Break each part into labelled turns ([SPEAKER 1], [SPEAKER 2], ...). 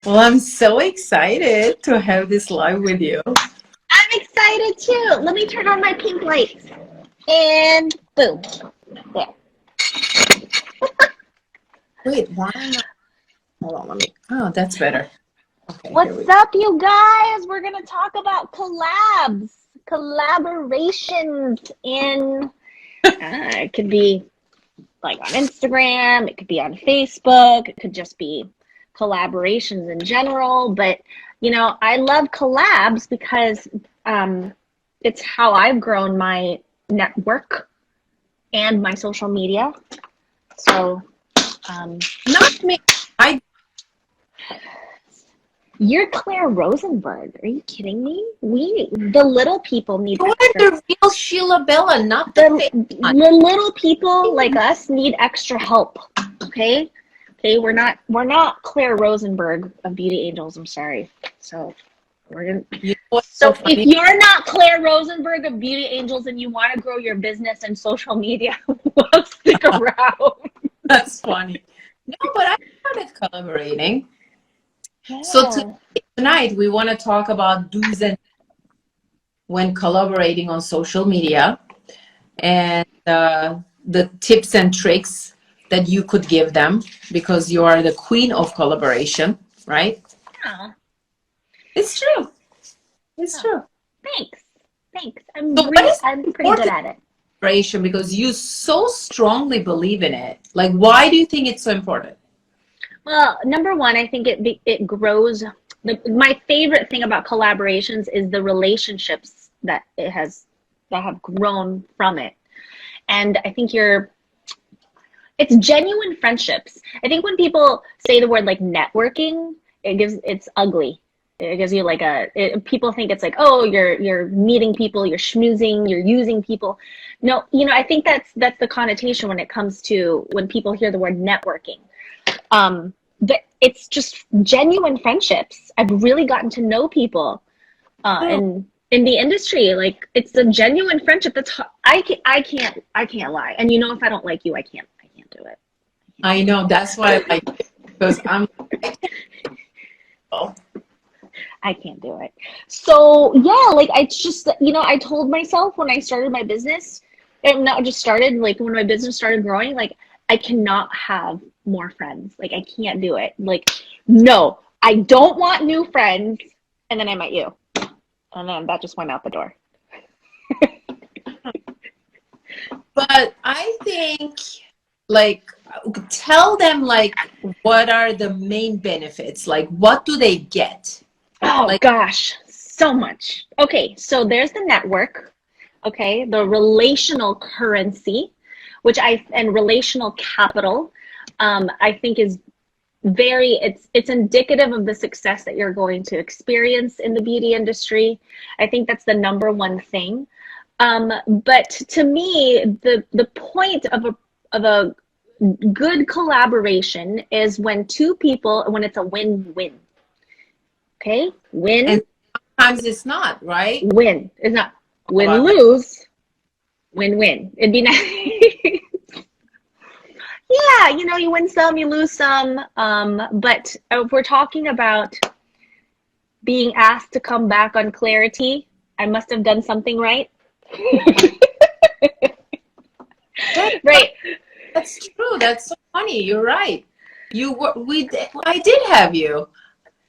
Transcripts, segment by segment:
[SPEAKER 1] Well, I'm so excited to have this live with you.
[SPEAKER 2] I'm excited too. Let me turn on my pink lights. And boom. There.
[SPEAKER 1] Wait, why am I? Hold on, let me. Oh, that's better. Okay, here we
[SPEAKER 2] What's
[SPEAKER 1] go.
[SPEAKER 2] up, you guys? We're going to talk about collabs, collaborations in, it could be like on Instagram, it could be on Facebook, it could just be collaborations in general. But, you know, I love collabs because it's how I've grown my network and my social media. So,
[SPEAKER 1] Not me.
[SPEAKER 2] You're Claire Rosenberg. Are you kidding me? The little people need
[SPEAKER 1] You are
[SPEAKER 2] extra.
[SPEAKER 1] the real Sheila Bella, not the fake one.
[SPEAKER 2] The little people like us need extra help. Okay? Okay, we're not Claire Rosenberg of Beauty Angels. I'm sorry. So we're gonna.
[SPEAKER 1] You know what's
[SPEAKER 2] So
[SPEAKER 1] so
[SPEAKER 2] if
[SPEAKER 1] funny?
[SPEAKER 2] you're not Claire Rosenberg of Beauty Angels and you want to grow your business and social media, well, stick around.
[SPEAKER 1] That's funny. No, but I started collaborating.
[SPEAKER 2] Yeah.
[SPEAKER 1] So tonight we want to talk about do's and when collaborating on social media, and the tips and tricks that you could give them, because you are the queen of collaboration, right?
[SPEAKER 2] Yeah.
[SPEAKER 1] It's true. It's true.
[SPEAKER 2] Thanks.
[SPEAKER 1] So what is
[SPEAKER 2] I'm pretty good
[SPEAKER 1] important
[SPEAKER 2] at it.
[SPEAKER 1] collaboration, because you so strongly believe in it? Like, why do you think it's so important?
[SPEAKER 2] Well, number one, I think it grows. My favorite thing about collaborations is the relationships that have grown from it. And I think it's genuine friendships. I think when people say the word like networking, it's ugly. It gives you like people think it's like, oh, you're meeting people, you're schmoozing, you're using people. No, I think that's the connotation when it comes to when people hear the word networking. But it's just genuine friendships. I've really gotten to know people in the industry. Like, it's a genuine friendship. I can't lie. And if I don't like you, I can't do it.
[SPEAKER 1] I know, that's why I like it, because
[SPEAKER 2] I can't do it. So yeah, like I just, I told myself when I started my business, and not just started, like when my business started growing, like I cannot have more friends. Like I can't do it. Like, no, I don't want new friends. And then I met you. And then that just went out the door.
[SPEAKER 1] but I think, like, tell them, like, what are the main benefits? Like, what do they get?
[SPEAKER 2] Oh
[SPEAKER 1] Like,
[SPEAKER 2] gosh, so much. Okay, so there's the network, okay, the relational currency, and relational capital, I think is it's indicative of the success that you're going to experience in the beauty industry. I think that's the number one thing. But to me, the point of a good collaboration is when when it's a win-win. Okay,
[SPEAKER 1] and
[SPEAKER 2] win,
[SPEAKER 1] sometimes it's not, right?
[SPEAKER 2] win. It's not win
[SPEAKER 1] About that.
[SPEAKER 2] lose, win win. It'd be nice. Yeah, you win some, you lose some. But if we're talking about being asked to come back on Kleri-TEA, I must have done something right. Right.
[SPEAKER 1] That's true. That's so funny. You're right. I did have you.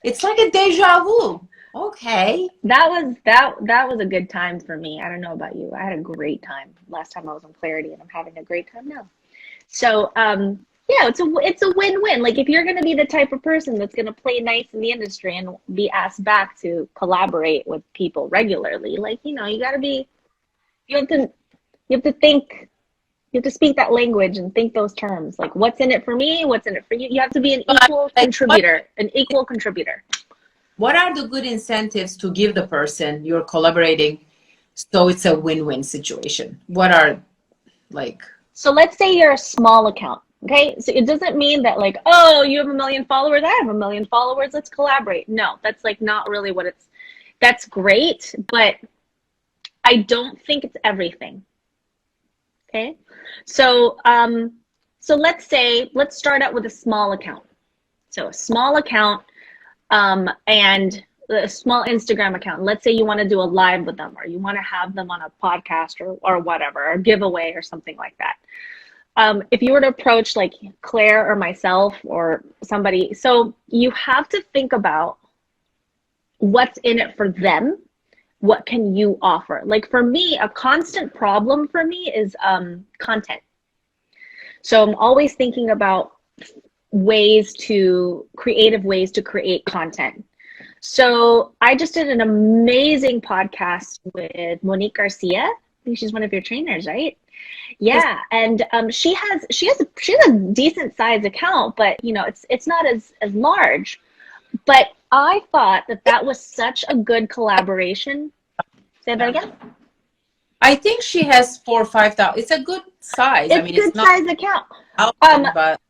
[SPEAKER 1] It's like a deja vu. Okay.
[SPEAKER 2] That was a good time for me. I don't know about you. I had a great time last time I was on Kleri-TEA, and I'm having a great time now. So, yeah, it's a win-win. Like, if you're going to be the type of person that's going to play nice in the industry and be asked back to collaborate with people regularly, like, you got to be, you have to think, you have to speak that language and think those terms. Like, what's in it for me? What's in it for you? You have to be an equal contributor,
[SPEAKER 1] What are the good incentives to give the person you're collaborating so it's a win-win situation? What are, like...
[SPEAKER 2] So let's say you're a small account. Okay, so it doesn't mean that like, oh, you have 1 million followers, I have 1 million followers, let's collaborate. No, that's like not really that's great, but I don't think it's everything. Okay, so let's start out with a small account. So a small account, and a small Instagram account. Let's say you want to do a live with them, or you want to have them on a podcast or whatever, or giveaway or something like that. If you were to approach like Claire or myself or somebody, so you have to think about what's in it for them. What can you offer? Like for me, a constant problem for me is content. So I'm always thinking about creative ways to create content. So I just did an amazing podcast with Monique Garcia. I think she's one of your trainers, right? Yeah, and she has a decent sized account, but you know it's not as large. But I thought that was such a good collaboration. Say that again.
[SPEAKER 1] I think she has 4,000 or 5,000. It's a good size. I mean,
[SPEAKER 2] it's not size account.
[SPEAKER 1] But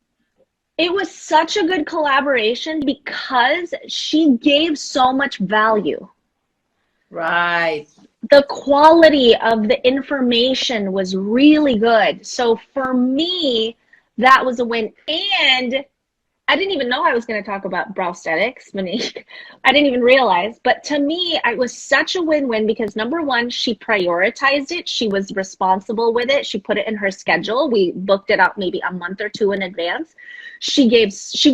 [SPEAKER 2] it was such a good collaboration because she gave so much value.
[SPEAKER 1] Right.
[SPEAKER 2] The quality of the information was really good. So for me, that was a win. And I didn't even know I was going to talk about brow aesthetics, Monique. I didn't even realize. But to me, it was such a win-win because number one, she prioritized it. She was responsible with it. She put it in her schedule. We booked it out maybe a month or two in advance. She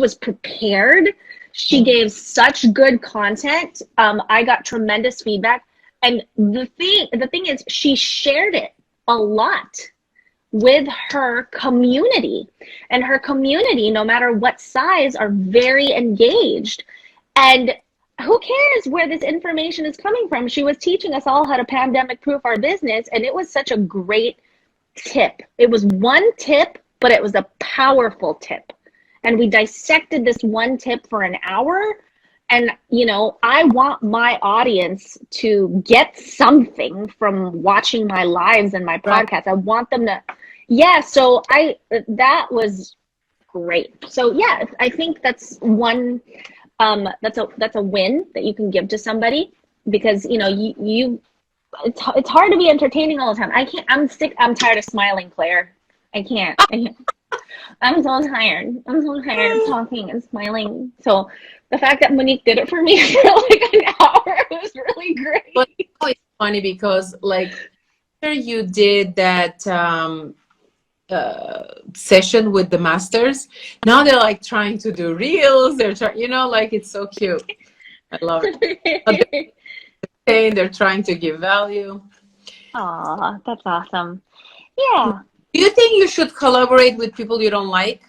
[SPEAKER 2] was prepared. She gave such good content. I got tremendous feedback. And the thing is, she shared it a lot with her community, and her community, no matter what size, are very engaged. And who cares where this information is coming from? She was teaching us all how to pandemic proof our business, and it was such a great tip. It was one tip, but it was a powerful tip. And we dissected this one tip for an hour. And, you know, I want my audience to get something from watching my lives and my podcast. I want them to, so that was great. So yeah, I think that's one, that's a win that you can give to somebody because, you know, it's hard to be entertaining all the time. I'm tired of smiling, Claire. I can't. I'm so tired. I'm so tired of talking and smiling. So the fact that Monique did it for me for like an hour was really great.
[SPEAKER 1] But it's funny because like after you did that session with the masters, now they're like trying to do reels. They're trying, you know, like it's so cute. I love it. They're trying to give value.
[SPEAKER 2] Aw, that's awesome. Yeah.
[SPEAKER 1] Do you think you should collaborate with people you don't like?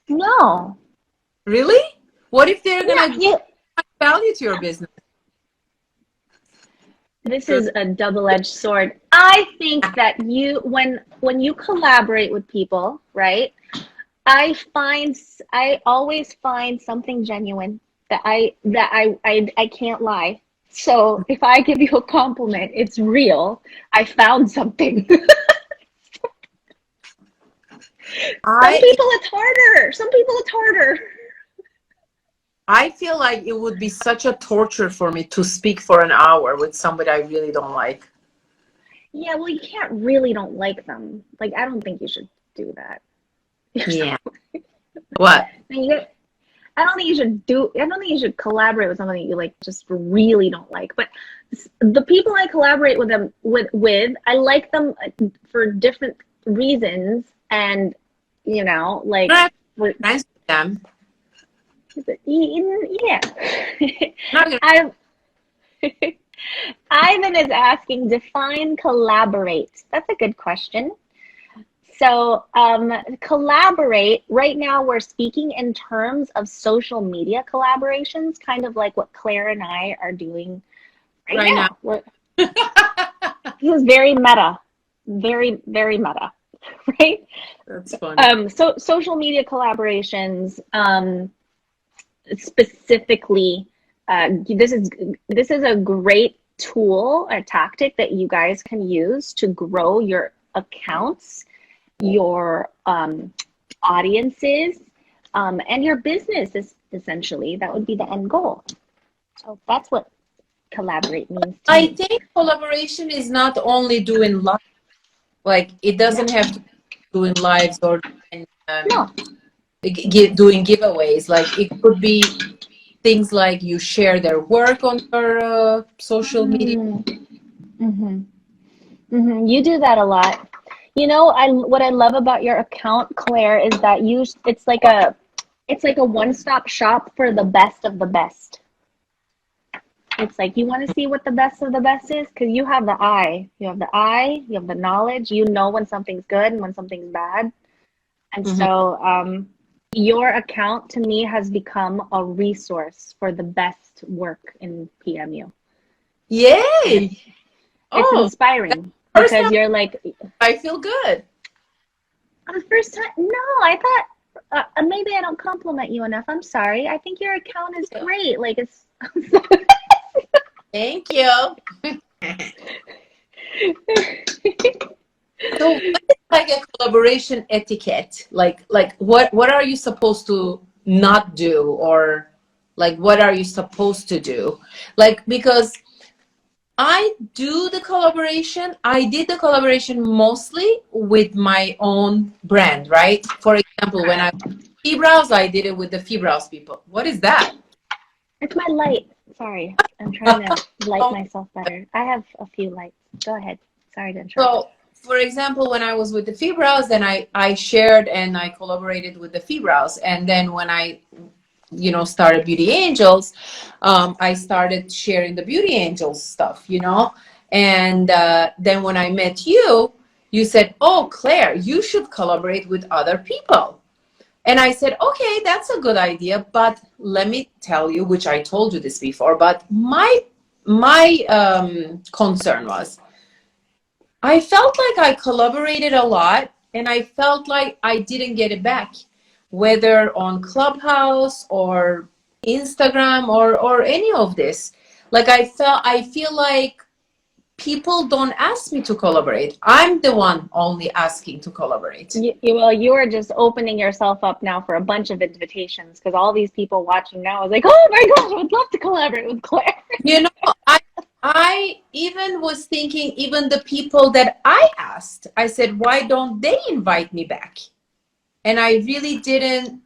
[SPEAKER 2] No.
[SPEAKER 1] Really? What if they're gonna give value to your business?
[SPEAKER 2] This is a double-edged sword. I think that when you collaborate with people, right? I always find something genuine that I can't lie. So if I give you a compliment, it's real. I found something. Some people it's harder.
[SPEAKER 1] I feel like it would be such a torture for me to speak for an hour with somebody I really don't like.
[SPEAKER 2] Yeah, well, you can't really don't like them. Like, I don't think you should do that.
[SPEAKER 1] Yeah. What?
[SPEAKER 2] I don't think you should collaborate with somebody you like just really don't like. But the people I collaborate with I like them for different reasons, and you know, like
[SPEAKER 1] nice with them.
[SPEAKER 2] Yeah. Ivan is asking, define collaborate. That's a good question. So collaborate, right now we're speaking in terms of social media collaborations, kind of like what Claire and I are doing right now. This is very meta, very, very meta, right?
[SPEAKER 1] That's funny.
[SPEAKER 2] So social media collaborations, specifically, this is a great tool, a tactic that you guys can use to grow your accounts, your audiences, and your business is essentially. That would be the end goal. So that's what collaborate means to
[SPEAKER 1] I
[SPEAKER 2] me.
[SPEAKER 1] think collaboration is not only doing live, like it doesn't have to be doing lives or doing,
[SPEAKER 2] No.
[SPEAKER 1] doing giveaways. Like it could be things like you share their work on your social media.
[SPEAKER 2] Mm-hmm. Mm-hmm. You do that a lot. You know, what I love about your account, Claire, is that it's like a one-stop shop for the best of the best. It's like you want to see what the best of the best is because you have the eye. You have the eye, you have the knowledge, you know when something's good and when something's bad. And
[SPEAKER 1] Mhm.
[SPEAKER 2] so your account to me has become a resource for the best work in PMU. And
[SPEAKER 1] Yay!
[SPEAKER 2] it's
[SPEAKER 1] Oh, that's
[SPEAKER 2] inspiring
[SPEAKER 1] the first
[SPEAKER 2] because
[SPEAKER 1] time
[SPEAKER 2] you're like,
[SPEAKER 1] I feel good.
[SPEAKER 2] the first time, no, I thought maybe I don't compliment you enough. I'm sorry. I think your account is
[SPEAKER 1] Yeah.
[SPEAKER 2] great. Like it's
[SPEAKER 1] Thank you. So what is like a collaboration etiquette? Like what are you supposed to not do, or like what are you supposed to do? Like because I do the collaboration. I did the collaboration mostly with my own brand, right? For example, when I Fibrows, I did it with the Fibrows people. What is that?
[SPEAKER 2] it's my light. Sorry. I'm trying to light myself better. I have a few lights. Go ahead. Sorry to interrupt.
[SPEAKER 1] So, for example, when I was with the Fibrows, then I shared and I collaborated with the Fibrows. And then when I, started Beauty Angels, I started sharing the Beauty Angels stuff, And then when I met you, you said, "Oh, Claire, you should collaborate with other people." And I said, "Okay, that's a good idea, but let me tell you," which I told you this before, but my concern was I felt like I collaborated a lot and I felt like I didn't get it back, whether on Clubhouse or Instagram or any of this. Like I feel like people don't ask me to collaborate. I'm the one only asking to collaborate.
[SPEAKER 2] Well, you are just opening yourself up now for a bunch of invitations because all these people watching now is like, oh my gosh, I would love to collaborate with Claire.
[SPEAKER 1] You know, I even was thinking, even the people that I asked, I said, why don't they invite me back? And I really didn't.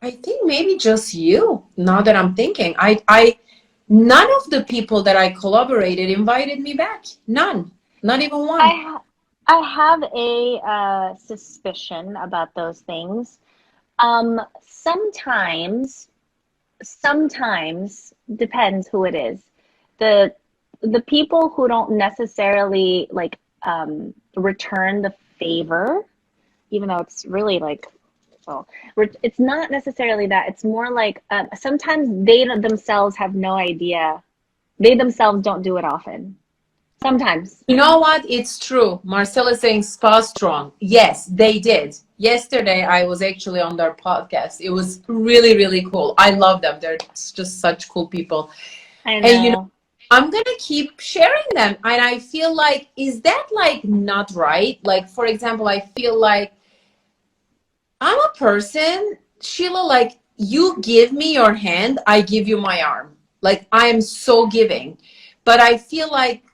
[SPEAKER 1] I think maybe just you. Now that I'm thinking, none of the people that I collaborated invited me back. None, not even one.
[SPEAKER 2] I I have a suspicion about those things. Sometimes depends who it is. The the people who don't necessarily like return the favor, even though it's really like, well, it's not necessarily that. It's more like sometimes they themselves have no idea. They themselves don't do it often. Sometimes.
[SPEAKER 1] You know what? It's true. Marcella saying spa strong. Yes, they did. Yesterday, I was actually on their podcast. It was really, really cool. I love them. They're just such cool people.
[SPEAKER 2] I
[SPEAKER 1] And
[SPEAKER 2] know.
[SPEAKER 1] I'm gonna keep sharing them. And I feel like, is that like not right? Like, for example, I feel like I'm a person, Sheila, like you give me your hand, I give you my arm. Like I am so giving. But I feel like,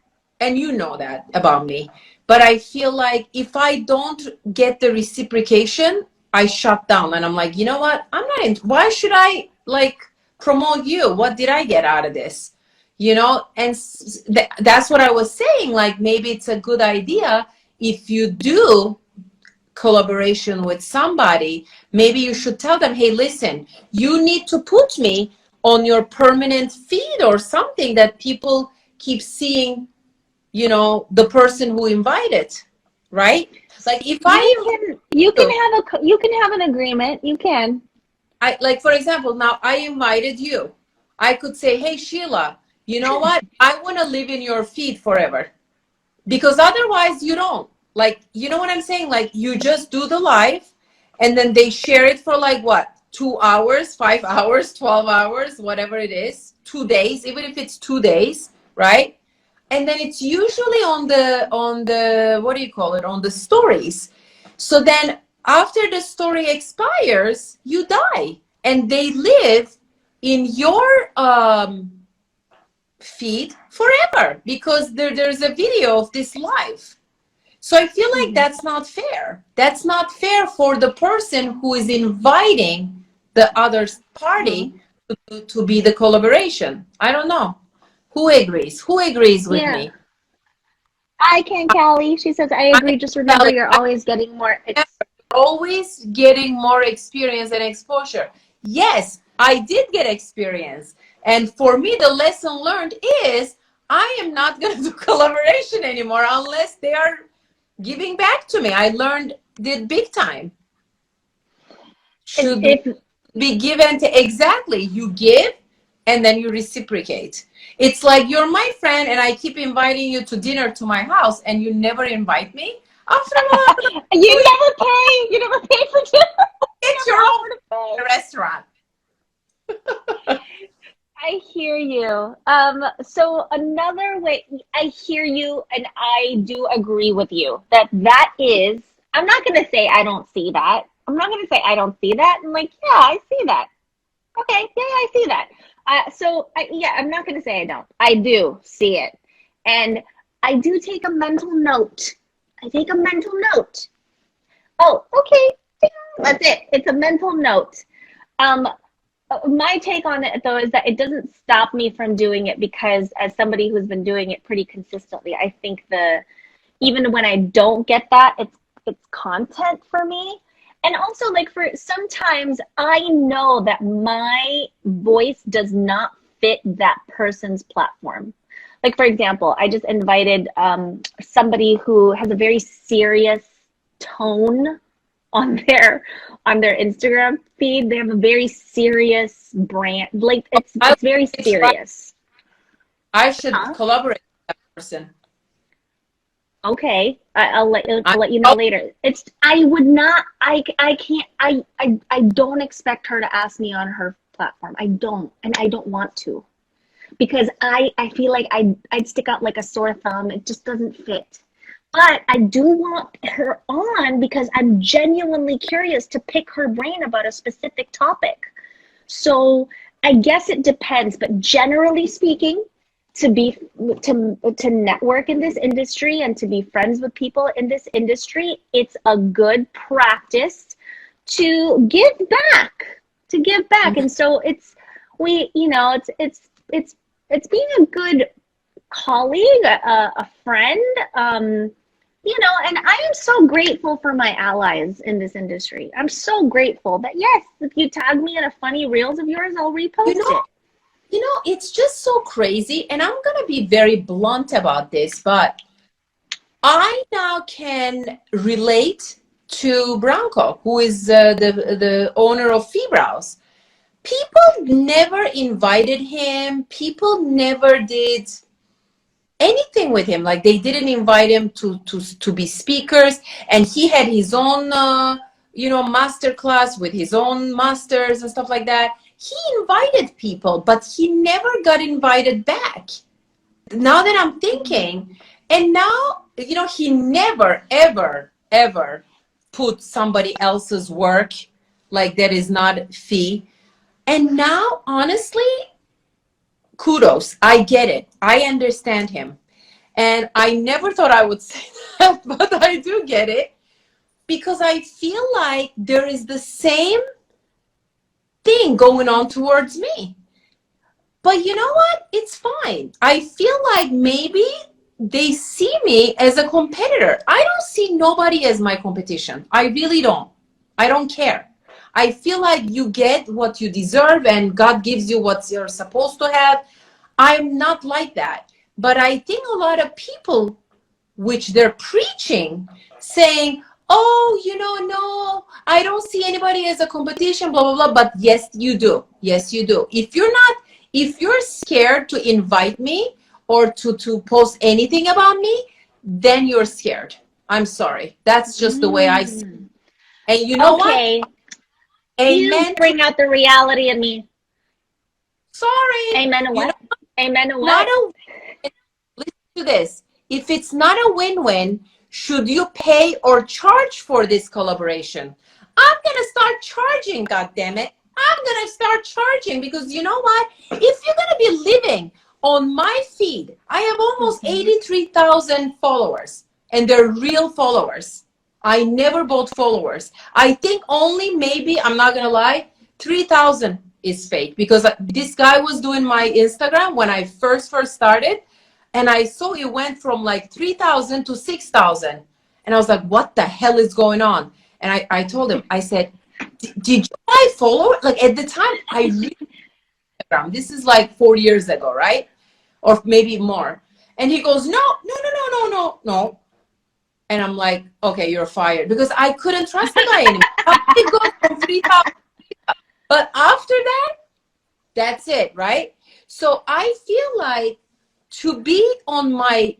[SPEAKER 1] and you know that about me, but I feel like if I don't get the reciprocation, I shut down and I'm like, you know what? I'm not in, why should I like promote you? What did I get out of this? And that's what I was saying. Like maybe it's a good idea if you do collaboration with somebody, maybe you should tell them, hey, listen, you need to put me on your permanent feed or something that people keep seeing, the person who invited, right? Like if
[SPEAKER 2] You can have an agreement. You can.
[SPEAKER 1] I like, for example, now I invited you. I could say, hey, Sheila, you know what? I want to live in your feed forever. Because otherwise you don't, like, you know what I'm saying, like you just do the live and then they share it for like what, 2 hours, 5 hours, 12 hours, whatever it is, 2 days, even if it's 2 days, right? And then it's usually on the what do you call it, on the stories. So then after the story expires, you die and they live in your feed forever because there's a video of this live. So I feel like that's not fair. That's not fair for the person who is inviting the other party to be the collaboration. I don't know. Who agrees? Who agrees with
[SPEAKER 2] Yeah.
[SPEAKER 1] me?
[SPEAKER 2] I can, Callie. She says, I agree. Just remember, you're always getting more.
[SPEAKER 1] Always getting more experience and exposure. Yes, I did get experience. And for me, the lesson learned is I am not going to do collaboration anymore unless they are giving back to me. I learned it big time. Should be given to, exactly, you give and then you reciprocate. It's like you're my friend and I keep inviting you to dinner to my house and you never invite me. After all,
[SPEAKER 2] you never pay for dinner.
[SPEAKER 1] It's your own restaurant.
[SPEAKER 2] I hear you. So another way, I hear you, and I do agree with you that is, I'm not going to say I don't see that. I'm not going to say I don't see that. I'm like, yeah, I see that. Okay, yeah, I see that. I'm not going to say I don't. I do see it. And I do take a mental note. I take a mental note. Oh, okay. That's it. It's a mental note. My take on it, though, is that it doesn't stop me from doing it because as somebody who's been doing it pretty consistently, I think even when I don't get that, it's content for me. And also, like, for sometimes I know that my voice does not fit that person's platform. Like, for example, I just invited somebody who has a very serious tone on their Instagram feed. They have a very serious brand. Like, it's very serious.
[SPEAKER 3] I should collaborate with that person.
[SPEAKER 2] Okay, I'll let you know later. I would not. I can't. I don't expect her to ask me on her platform. I don't, and I don't want to, because I feel like I'd stick out like a sore thumb. It just doesn't fit. But I do want her on because I'm genuinely curious to pick her brain about a specific topic. So I guess it depends, but generally speaking, to network in this industry and to be friends with people in this industry, it's a good practice to give back. And so it's being a good colleague, a friend, and I am so grateful for my allies in this industry. I'm so grateful that, yes, if you tag me in a funny reels of yours, I'll repost it.
[SPEAKER 1] It's just so crazy, and I'm going to be very blunt about this, but I now can relate to Branko, who is the owner of Fibrows. People never invited him. People never did anything with him. Like, they didn't invite him to be speakers, and he had his own, master class with his own masters and stuff like that. He invited people, but he never got invited back. Now that I'm thinking, and now, he never, ever, ever put somebody else's work like that is not fee. And now, honestly, kudos. I get it. I understand him. And I never thought I would say that, but I do get it, because I feel like there is the same thing going on towards me. But you know what? It's fine. I feel like maybe they see me as a competitor. I don't see nobody as my competition. I really don't. I don't care. I feel like you get what you deserve and God gives you what you're supposed to have. I'm not like that. But I think a lot of people, which they're preaching, saying, oh, no, I don't see anybody as a competition, blah, blah, blah. But yes, you do. Yes, you do. If you're scared to invite me or to post anything about me, then you're scared. I'm sorry. That's just the way I see it. And you know what?
[SPEAKER 2] Amen. You bring out the reality in me.
[SPEAKER 1] Sorry.
[SPEAKER 2] Amen to what? Amen to what?
[SPEAKER 1] Listen to this. If it's not a win-win, should you pay or charge for this collaboration? I'm going to start charging, goddammit. I'm going to start charging, because you know what? If you're going to be living on my feed, I have almost 83,000 followers. and they're real followers. I never bought followers. I think only maybe, I'm not gonna lie, 3,000 is fake, because this guy was doing my Instagram when I first started, and I saw it went from like 3,000 to 6,000, and I was like, what the hell is going on? And I told him, I said, did you buy followers? Like at the time, I really Instagram. This is like 4 years ago, right? Or maybe more. And he goes, no, no, no, no, no, no, no. And I'm like, okay, you're fired, because I couldn't trust the guy anymore. It goes from 3,000. But after that, that's it, right? So I feel like to be on my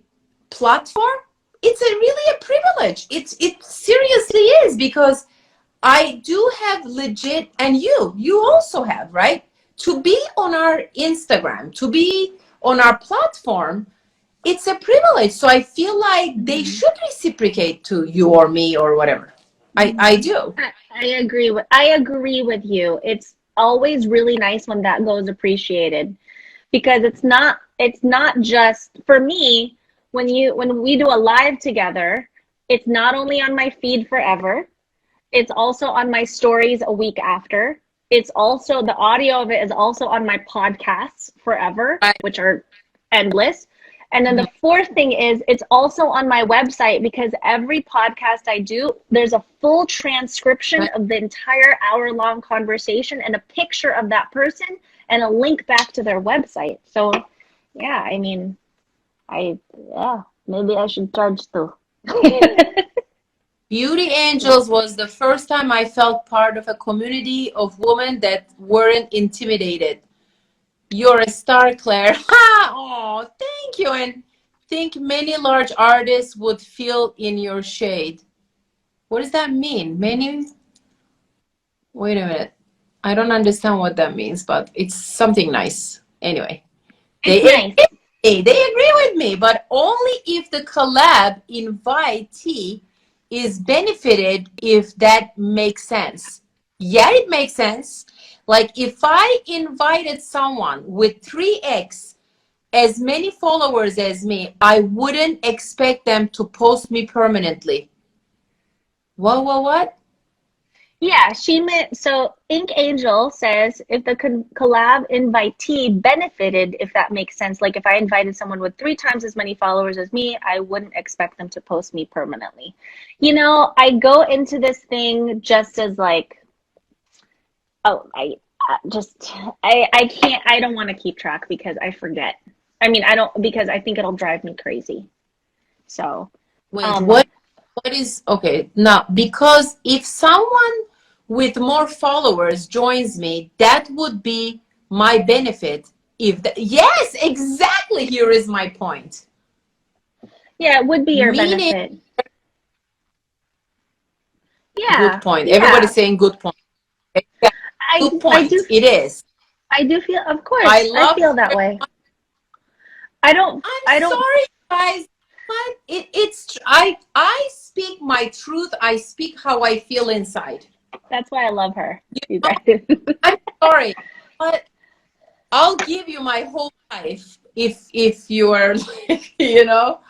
[SPEAKER 1] platform, it's really a privilege. It seriously is, because I do have legit, and you also have, right? To be on our Instagram, to be on our platform, it's a privilege. So I feel like they should reciprocate to you or me or whatever. I do.
[SPEAKER 2] I agree with you. It's always really nice when that goes appreciated, because it's not just for me. When we do a live together, it's not only on my feed forever, it's also on my stories a week after. It's also, the audio of it is also on my podcasts forever, which are endless. And then the fourth thing is, it's also on my website, because every podcast I do, there's a full transcription of the entire hour-long conversation and a picture of that person and a link back to their website. So yeah, I mean, maybe I should charge too.
[SPEAKER 1] Beauty Angels was the first time I felt part of a community of women that weren't intimidated. You're a star, Claire. Ha! Oh, thank you. And think many large artists would feel in your shade. What does that mean? Many? Wait a minute. I don't understand what that means, but it's something nice. Anyway, they agree with me, but only if the collab invitee is benefited, if that makes sense. Yeah, it makes sense. Like if I invited someone with 3x as many followers as me, I wouldn't expect them to post me permanently. What?
[SPEAKER 2] Yeah, she meant, so Ink Angel says if the collab invitee benefited, if that makes sense. Like if I invited someone with 3 times as many followers as me, I wouldn't expect them to post me permanently. You know, I go into this thing just as like, oh, I can't, I don't want to keep track because I forget. I mean, because I think it'll drive me crazy. So.
[SPEAKER 1] Wait, what is, okay, now, because if someone with more followers joins me, that would be my benefit. Yes, exactly, here is my point.
[SPEAKER 2] Yeah, it would be your benefit. Yeah.
[SPEAKER 1] Good point. Everybody's saying good point. Good point. It is.
[SPEAKER 2] I do feel, of course, I feel that way. I'm
[SPEAKER 1] sorry, guys. But I speak my truth. I speak how I feel inside.
[SPEAKER 2] That's why I love her. You guys.
[SPEAKER 1] I'm sorry, but I'll give you my whole life if you are, you know,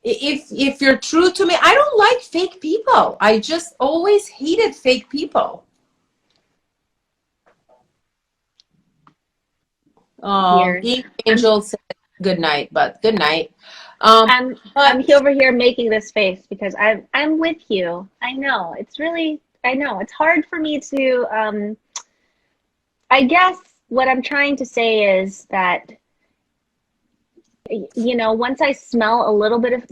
[SPEAKER 1] if you're true to me. I don't like fake people. I just always hated fake people. Angel said good night, but good night.
[SPEAKER 2] I'm over here making this face because I'm with you. I know it's hard for me to I guess what I'm trying to say is that, you know, once I smell a little bit of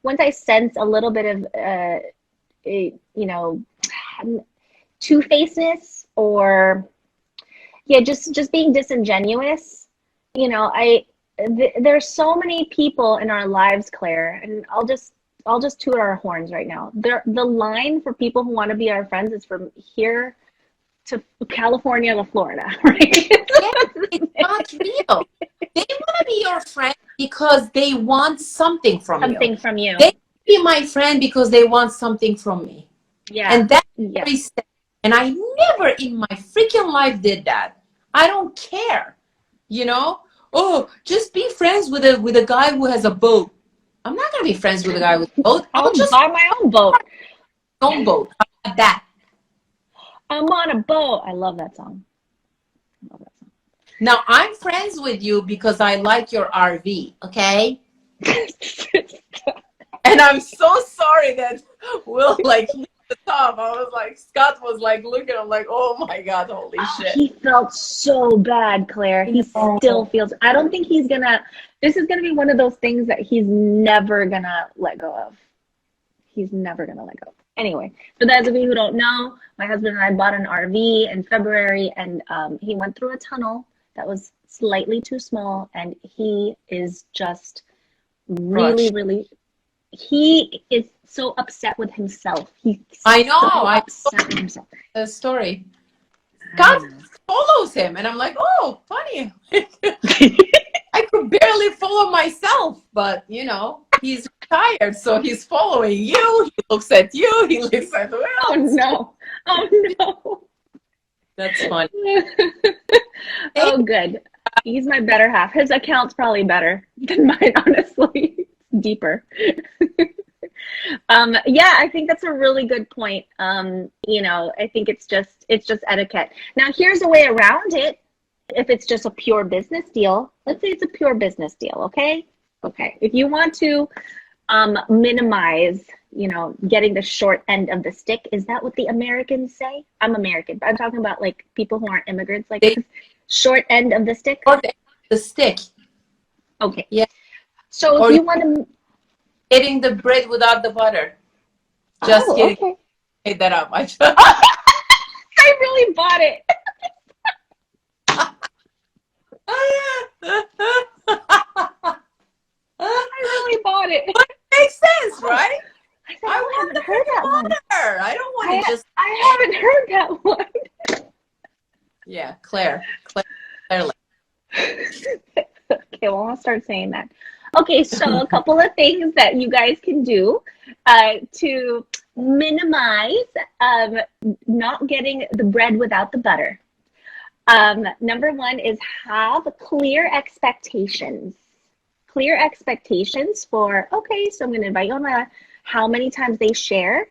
[SPEAKER 2] once I sense a little bit of you know, two-facedness, or just being disingenuous, you know, there's so many people in our lives, Claire, and I'll just toot our horns right now. The line for people who want to be our friends is from here to California to Florida, right?
[SPEAKER 1] It's not real. They want to be your friend because they want something from you.
[SPEAKER 2] Something from you.
[SPEAKER 1] They be my friend because they want something from me.
[SPEAKER 2] Yeah.
[SPEAKER 1] And that's very sad. And I never in my freaking life did that. I don't care, you know. Oh, just be friends with a guy who has a boat.
[SPEAKER 3] I'm not gonna be friends with a guy with a boat.
[SPEAKER 2] I'll just buy my own boat.
[SPEAKER 3] Own boat. How about that?
[SPEAKER 2] I'm on a boat. I love that song.
[SPEAKER 3] Now I'm friends with you because I like your RV, okay? And I'm so sorry that Will like leave the top. I was like, Scott was like looking, I'm like, oh my God, holy shit.
[SPEAKER 2] He felt so bad, Claire. He still feels, I don't think he's gonna, this is gonna be one of those things that he's never gonna let go of. He's never gonna let go. Anyway, for those of you who don't know, my husband and I bought an RV in February, and he went through a tunnel that was slightly too small, and he is just really, he is so upset with himself.
[SPEAKER 3] I know,
[SPEAKER 2] so
[SPEAKER 3] I
[SPEAKER 2] upset with himself.
[SPEAKER 3] The story. Scott follows him, and I'm like, oh, funny. I could barely follow myself, but you know, he's retired, so he's following you. He looks at you. He looks at Will.
[SPEAKER 2] Oh no! Oh no!
[SPEAKER 3] That's funny.
[SPEAKER 2] Oh, good. He's my better half. His account's probably better than mine, honestly. It's deeper. Yeah, I think that's a really good point. You know, I think it's just etiquette. Now, here's a way around it. If it's just a pure business deal, let's say it's a pure business deal, okay? Okay. If you want to minimize, you know, getting the short end of the stick, is that what the Americans say? I'm American, but I'm talking about like people who aren't immigrants, like short end of the stick.
[SPEAKER 3] Short end of the stick.
[SPEAKER 2] Okay.
[SPEAKER 3] Yeah.
[SPEAKER 2] So if you want to
[SPEAKER 3] eating the bread without the butter. Just kidding.
[SPEAKER 2] Okay.
[SPEAKER 3] Made that up. I
[SPEAKER 2] really bought it. I really bought it.
[SPEAKER 3] But it makes sense, right?
[SPEAKER 2] I haven't heard that one.
[SPEAKER 3] I don't want to just.
[SPEAKER 2] I haven't heard that one.
[SPEAKER 3] Yeah, Claire.
[SPEAKER 2] Okay, well, I'll start saying that. Okay, so a couple of things that you guys can do to minimize not getting the bread without the butter. Number one is have clear expectations. Clear expectations for, okay, so I'm going to invite you on how many times they share.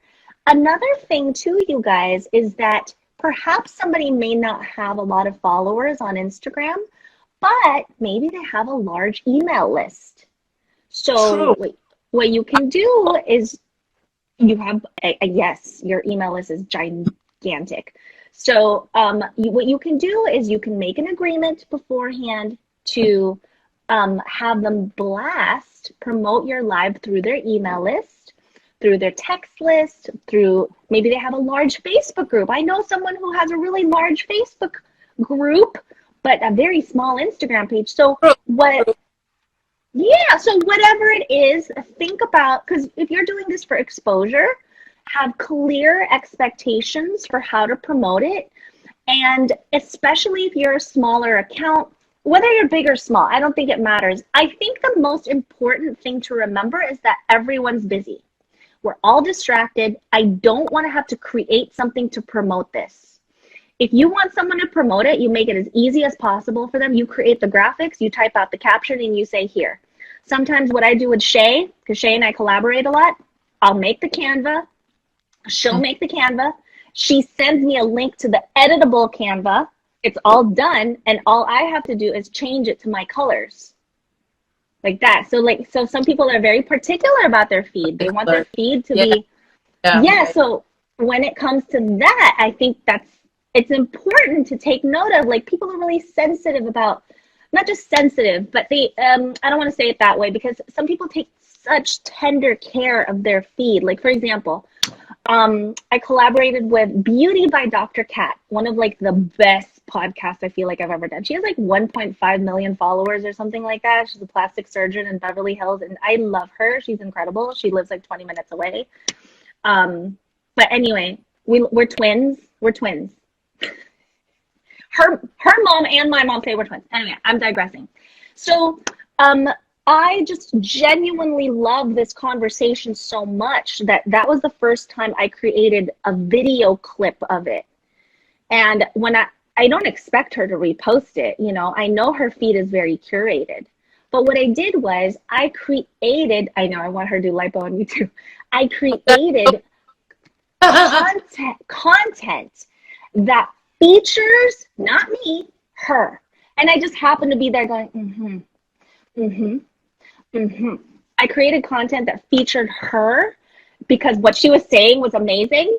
[SPEAKER 2] Another thing too, you guys, is that perhaps somebody may not have a lot of followers on Instagram, but maybe they have a large email list. So what you can do is you have yes, your email list is gigantic. So what you can do is you can make an agreement beforehand to have them promote your live through their email list, through their text list, through maybe they have a large Facebook group. I know someone who has a really large Facebook group, but a very small Instagram page. So so whatever it is, think about, because if you're doing this for exposure, have clear expectations for how to promote it. And especially if you're a smaller account, whether you're big or small, I don't think it matters. I think the most important thing to remember is that everyone's busy. We're all distracted. I don't want to have to create something to promote this. If you want someone to promote it, you make it as easy as possible for them. You create the graphics, you type out the caption, and you say here. Sometimes what I do with Shay, because Shay and I collaborate a lot, I'll make the Canva. She'll make the Canva. She sends me a link to the editable Canva. It's all done, and all I have to do is change it to my colors. Like that. So some people are very particular about their feed. They want their feed to be so when it comes to that, I think it's important to take note of, like, people are really sensitive about, not just sensitive, but they I don't want to say it that way, because some people take such tender care of their feed. Like, for example, I collaborated with Beauty by Dr. Kat, one of like the best podcasts I feel like I've ever done. She has like 1.5 million followers or something like that. She's a plastic surgeon in Beverly Hills, and I love her. She's incredible. She lives like 20 minutes away. But anyway, we're twins. We're twins. Her mom and my mom say we're twins. Anyway, I'm digressing. So I just genuinely love this conversation so much that was the first time I created a video clip of it. And when I don't expect her to repost it, you know, I know her feed is very curated, But what I did was I created, I know I want her to do lipo on me too. I created content that features, not me, her. And I just happened to be there going, I created content that featured her because what she was saying was amazing.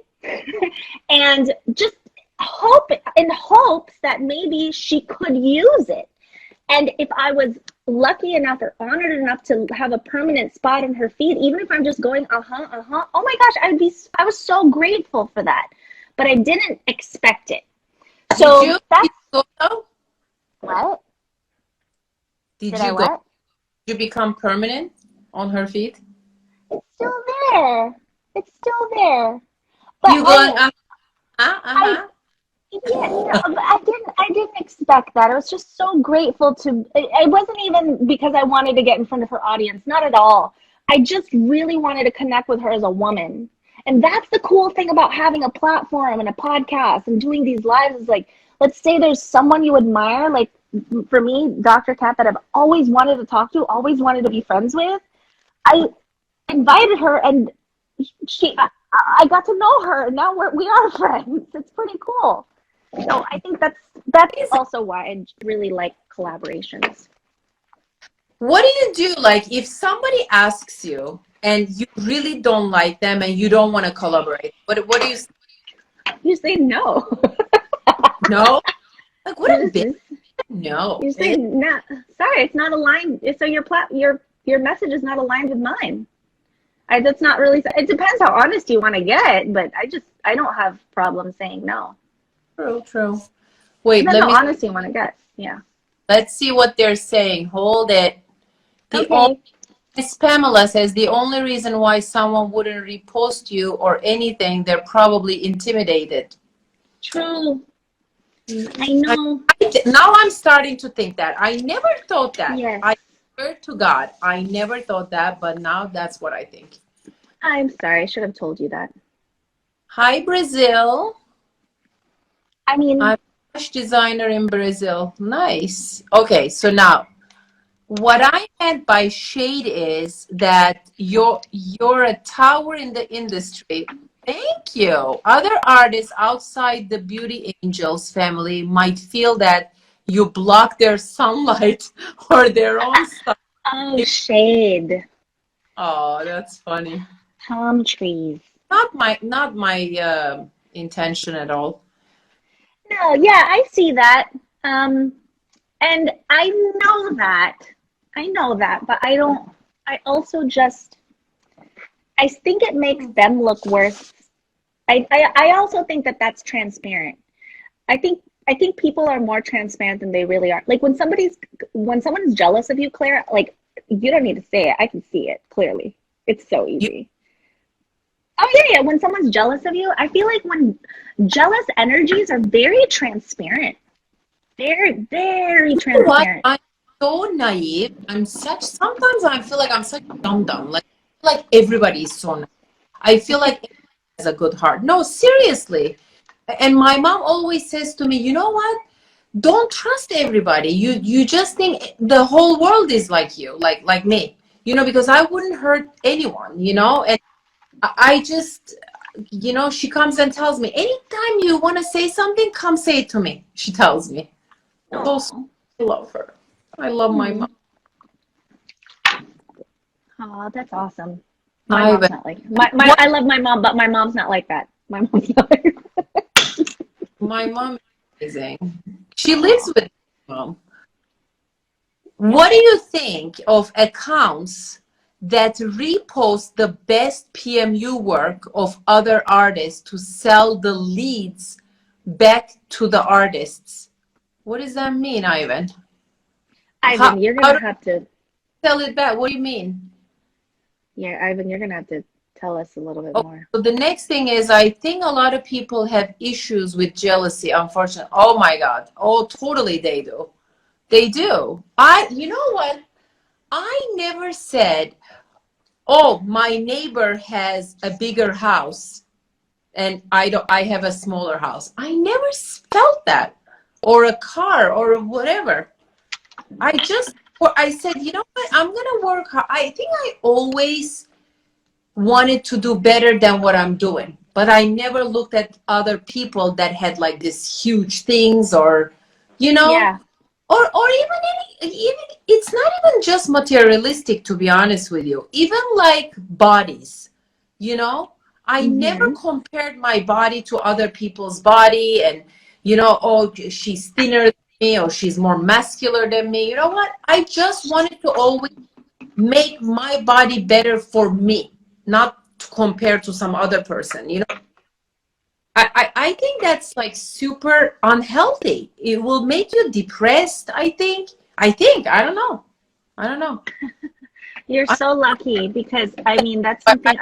[SPEAKER 2] And just in hopes that maybe she could use it. And if I was lucky enough or honored enough to have a permanent spot in her feed, even if I'm just going, oh my gosh, I was so grateful for that. But I didn't expect it. So that's what?
[SPEAKER 3] Did
[SPEAKER 2] I
[SPEAKER 3] you
[SPEAKER 2] what?
[SPEAKER 3] go? Did you become permanent on her feed?
[SPEAKER 2] It's still there. It's still there. But
[SPEAKER 3] You going?
[SPEAKER 2] Yeah, but I didn't expect that. I was just so grateful to. It wasn't even because I wanted to get in front of her audience. Not at all. I just really wanted to connect with her as a woman. And that's the cool thing about having a platform and a podcast and doing these lives is like, let's say there's someone you admire, like for me, Dr. Kat, that I've always wanted to talk to, always wanted to be friends with. I invited her and I got to know her. And now we are friends. It's pretty cool. So I think that's also why I really like collaborations.
[SPEAKER 3] What do you do? Like if somebody asks you and you really don't like them and you don't want to collaborate, what do you say?
[SPEAKER 2] You say no.
[SPEAKER 3] No? Like what a bitch. No.
[SPEAKER 2] You say no. Sorry, it's not aligned. So your message is not aligned with mine. That's not really. It depends how honest you want to get, but I don't have problems saying no.
[SPEAKER 3] True. Wait,
[SPEAKER 2] let me. How honest you want to get? Yeah.
[SPEAKER 3] Let's see what they're saying. Hold it. Miss Pamela says the only reason why someone wouldn't repost you or anything, they're probably intimidated.
[SPEAKER 2] True. I know.
[SPEAKER 3] Now I'm starting to think that. I never thought that.
[SPEAKER 2] Yes.
[SPEAKER 3] I swear to God, I never thought that, but now that's what I think.
[SPEAKER 2] I'm sorry. I should have told you that.
[SPEAKER 3] Hi, Brazil.
[SPEAKER 2] I'm
[SPEAKER 3] a fashion designer in Brazil. Nice. Okay, so now what I meant by shade is that you're a tower in the industry. Thank you. Other artists outside the Beauty Angels family might feel that you block their sunlight or their own stuff.
[SPEAKER 2] Oh, shade.
[SPEAKER 3] Oh, that's funny.
[SPEAKER 2] Palm trees.
[SPEAKER 3] Not my intention at all.
[SPEAKER 2] No, yeah, I see that. And I know that, but I also just, I think it makes them look worse. I also think that that's transparent. I think people are more transparent than they really are. Like when someone's jealous of you, Claire, like you don't need to say it. I can see it clearly. It's so easy. Oh yeah. When someone's jealous of you, I feel like when jealous energies are very transparent. Very, very transparent.
[SPEAKER 3] I'm so naive. Sometimes I feel like I'm such a dum-dum. Like everybody is so naive. I feel like everybody has a good heart. No, seriously. And my mom always says to me, you know what? Don't trust everybody. You just think the whole world is like you, like me. Because I wouldn't hurt anyone, and I just, she comes and tells me, anytime you want to say something, come say it to me. She tells me. So I love her. I love my mom.
[SPEAKER 2] Oh, that's awesome. My mom's not like I love my mom, but my mom's not like that. My mom's not like that.
[SPEAKER 3] My mom is amazing. She lives with my mom. What do you think of accounts that repost the best PMU work of other artists to sell the leads back to the artists? What does that mean, Ivan?
[SPEAKER 2] Ivan, you're going to have to
[SPEAKER 3] sell it back. What do you mean?
[SPEAKER 2] Yeah, Ivan, you're going to have to tell us a little bit more.
[SPEAKER 3] So the next thing is, I think a lot of people have issues with jealousy, unfortunately. Oh my God. Oh, totally they do. They do. You know what? I never said, oh, my neighbor has a bigger house and I have a smaller house. I never felt that. Or a car or whatever. I just Or I said, you know what, I'm gonna work hard. I think I always wanted to do better than what I'm doing, but I never looked at other people that had like these huge things, or you know,
[SPEAKER 2] Yeah.
[SPEAKER 3] or even it's not even just materialistic, to be honest with you. Even like bodies, you know, I never
[SPEAKER 2] Hmm.
[SPEAKER 3] compared my body to other people's body, and you know, oh, she's thinner than me, or she's more muscular than me. You know what, I just wanted to always make my body better for me, not to compare to some other person, you know. I think that's like super unhealthy. It will make you depressed, I think I don't know.
[SPEAKER 2] You're
[SPEAKER 3] I
[SPEAKER 2] so lucky because I mean that's
[SPEAKER 3] don't know
[SPEAKER 2] something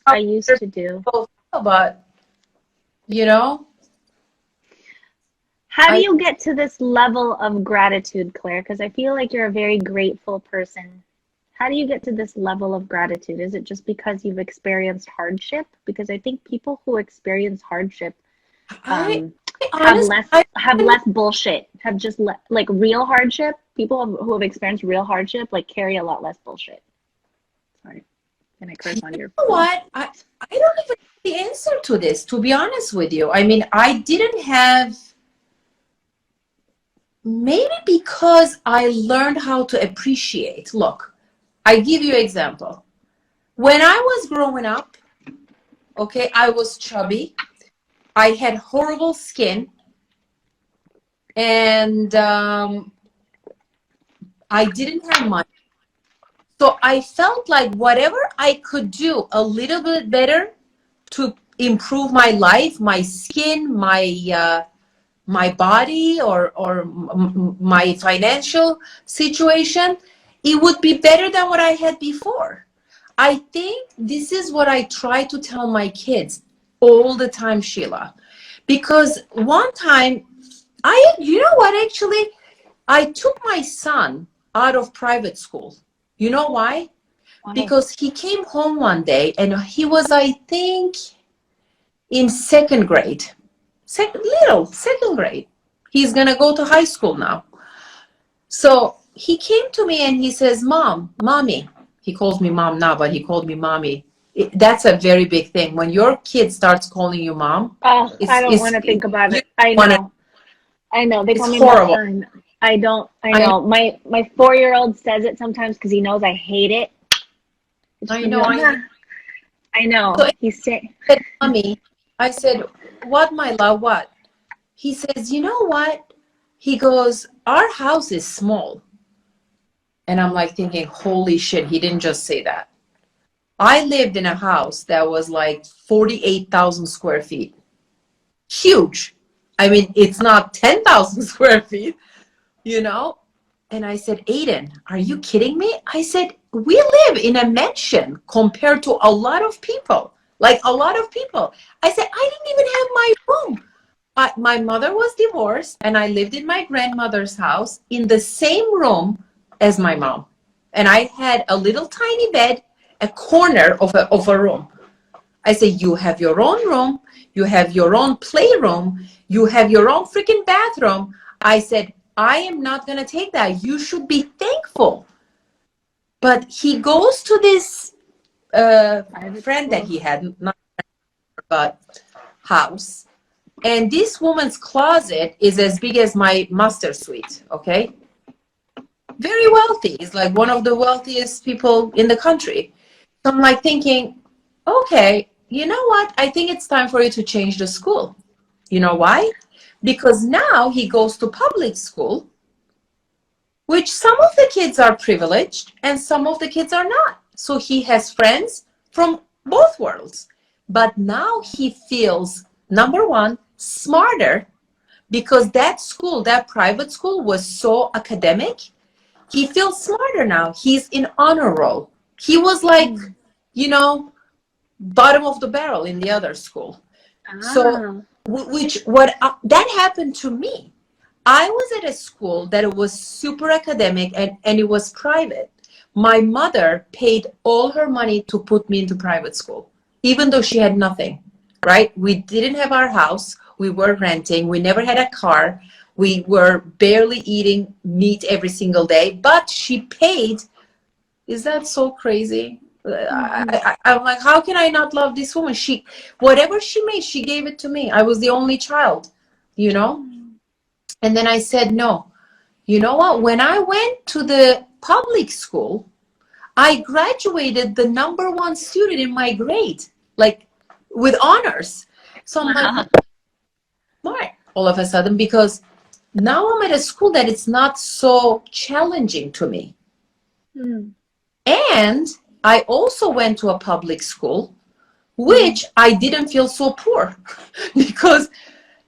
[SPEAKER 2] I used to do.
[SPEAKER 3] but you know,
[SPEAKER 2] How do
[SPEAKER 3] I
[SPEAKER 2] you get to this level of gratitude, Claire? Because I feel like you're a very grateful person. How do you get to this level of gratitude? Is it just because you've experienced hardship? Because I think people who experience hardship
[SPEAKER 3] I
[SPEAKER 2] um, have
[SPEAKER 3] honestly
[SPEAKER 2] less
[SPEAKER 3] I
[SPEAKER 2] have less bullshit. Have just like real hardship. People who have experienced real hardship like carry a lot less bullshit. Sorry, can I curse
[SPEAKER 3] you
[SPEAKER 2] on your
[SPEAKER 3] know
[SPEAKER 2] phone?
[SPEAKER 3] what, I don't even know the answer to this, to be honest with you. I mean, I didn't have, maybe because I learned how to appreciate. Look, I give you an example. When I was growing up, okay, I was chubby. I had horrible skin, and I didn't have money. So I felt like whatever I could do a little bit better to improve my life, my skin, my body, or my financial situation, it would be better than what I had before. I think this is what I try to tell my kids all the time, Sheila. Because one time, you know what, actually, I took my son out of private school. You know why?
[SPEAKER 2] Why?
[SPEAKER 3] Because he came home one day and he was, I think, in second grade. Second grade. He's gonna go to high school now. So he came to me and he says, Mommy. He calls me mom now, but he called me mommy. That's a very big thing. When your kid starts calling you mom,
[SPEAKER 2] Oh, I don't want to
[SPEAKER 3] you
[SPEAKER 2] think about it. I
[SPEAKER 3] wanna,
[SPEAKER 2] know. I know. They
[SPEAKER 3] it's
[SPEAKER 2] call me mom.
[SPEAKER 3] horrible.
[SPEAKER 2] I don't. I
[SPEAKER 3] I
[SPEAKER 2] know. My 4-year-old says it sometimes because he knows I hate it. It's
[SPEAKER 3] I
[SPEAKER 2] just
[SPEAKER 3] know.
[SPEAKER 2] like, "Ah." I know.
[SPEAKER 3] So
[SPEAKER 2] He's saying,
[SPEAKER 3] I said, Mommy, I said, what, my love, what? He says, you know what? He goes, our house is small. And I'm like thinking, holy shit, he didn't just say that. I lived in a house that was like 48,000 square feet. Huge. I mean, it's not 10,000 square feet, you know? And I said, Aiden, are you kidding me? I said, we live in a mansion compared to a lot of people, like a lot of people. I said, I didn't even have my room. My mother was divorced, and I lived in my grandmother's house in the same room as my mom. And I had a little tiny bed, a corner of a room. I said, you have your own room, you have your own playroom, you have your own freaking bathroom. I said, I am not going to take that. You should be thankful. But he goes to this
[SPEAKER 2] private
[SPEAKER 3] friend that
[SPEAKER 2] school.
[SPEAKER 3] he had, not but house. And this woman's closet is as big as my master suite, okay? Very wealthy. He's like one of the wealthiest people in the country. So I'm like thinking, okay, you know what? I think it's time for you to change the school. You know why? Because now he goes to public school, which some of the kids are privileged and some of the kids are not. So he has friends from both worlds. But now he feels, number one, smarter, because that school, that private school, was so academic. He feels smarter now. He's in honor roll. He was like,
[SPEAKER 2] Mm.
[SPEAKER 3] you know, bottom of the barrel in the other school. So,
[SPEAKER 2] Ah.
[SPEAKER 3] that happened to me. I was at a school that it was super academic, and it was private. My mother paid all her money to put me into private school, even though she had nothing, right? We didn't have our house. We were renting. We never had a car.
[SPEAKER 1] We were barely eating meat every single day, but she paid. Is that so crazy? I'm like, how can I not love this woman? Whatever she made, she gave it to me. I was the only child, you know? And then I said, no. You know what? When I went to the public school, I graduated the #1 student in my grade, like with honors. So I'm like, smart all of a sudden, because now I'm at a school that it's not so challenging to me. And I also went to a public school, which I didn't feel so poor because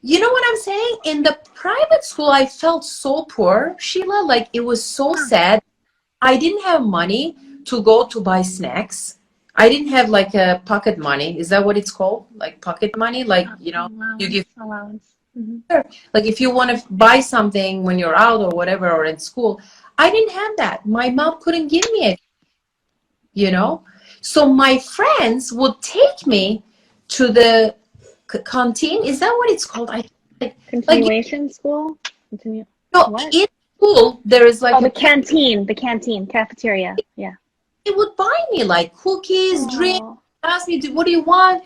[SPEAKER 1] you know what I'm saying? In the private school, I felt so poor, Sheila, like it was so sad. I didn't have money to go to buy snacks. I didn't have like a pocket money. Is that what it's called? Like pocket money? Like, you know, you give
[SPEAKER 2] allowance.
[SPEAKER 1] like if you want to buy something when you're out or whatever or in school. I didn't have that. My mom couldn't give me it, you know? So my friends would take me to the canteen. Is that what it's called?
[SPEAKER 2] Continuation school?
[SPEAKER 1] No,
[SPEAKER 2] What?
[SPEAKER 1] in school there is like
[SPEAKER 2] the canteen, cafeteria. Yeah.
[SPEAKER 1] They would buy me like cookies, drinks,
[SPEAKER 2] Oh.
[SPEAKER 1] ask me, what do you want?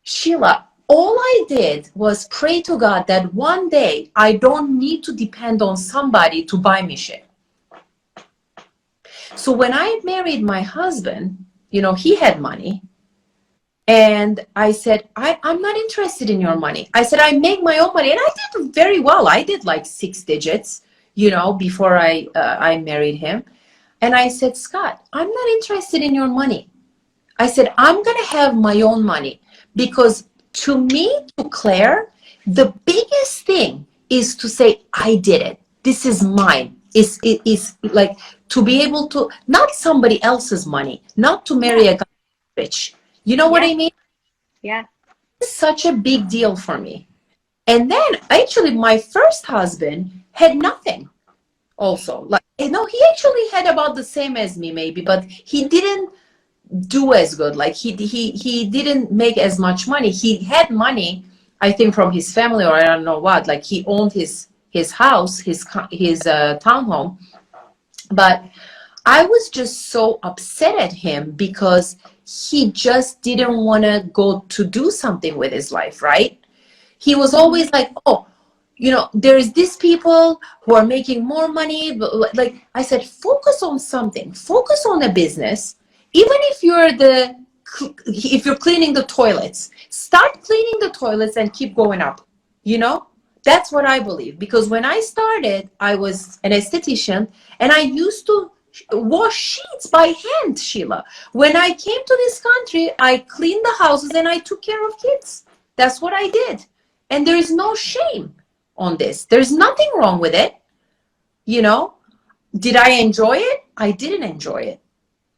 [SPEAKER 1] Sheila, all I did was pray to God that one day I don't need to depend on somebody to buy me shit. So when I married my husband, you know, he had money. And I said, I'm not interested in your money. I said, I make my own money. And I did very well. I did like 6 digits, you know, before I married him. And I said, Scott, I'm not interested in your money. I said, I'm going to have my own money. Because to me, to Claire, the biggest thing is to say, I did it. This is mine. It's like to be able to, not somebody else's money, not to marry a guy rich. You know what I mean?
[SPEAKER 2] Yeah.
[SPEAKER 1] It's such a big deal for me. And then actually my first husband had nothing also. Like, you know, he actually had about the same as me maybe, but he didn't do as good. Like he didn't make as much money. He had money, I think, from his family or I don't know what. Like he owned his house, his townhome. But I was just so upset at him because he just didn't want to go to do something with his life, right? He was always like, oh, you know, there's these people who are making more money. Like I said, focus on something, focus on a business. Even if you're cleaning the toilets, start cleaning the toilets and keep going up, you know? That's what I believe. Because when I started, I was an esthetician and I used to wash sheets by hand, Sheila. When I came to this country, I cleaned the houses and I took care of kids. That's what I did. And there is no shame on this. There's nothing wrong with it. You know, did I enjoy it? I didn't enjoy it.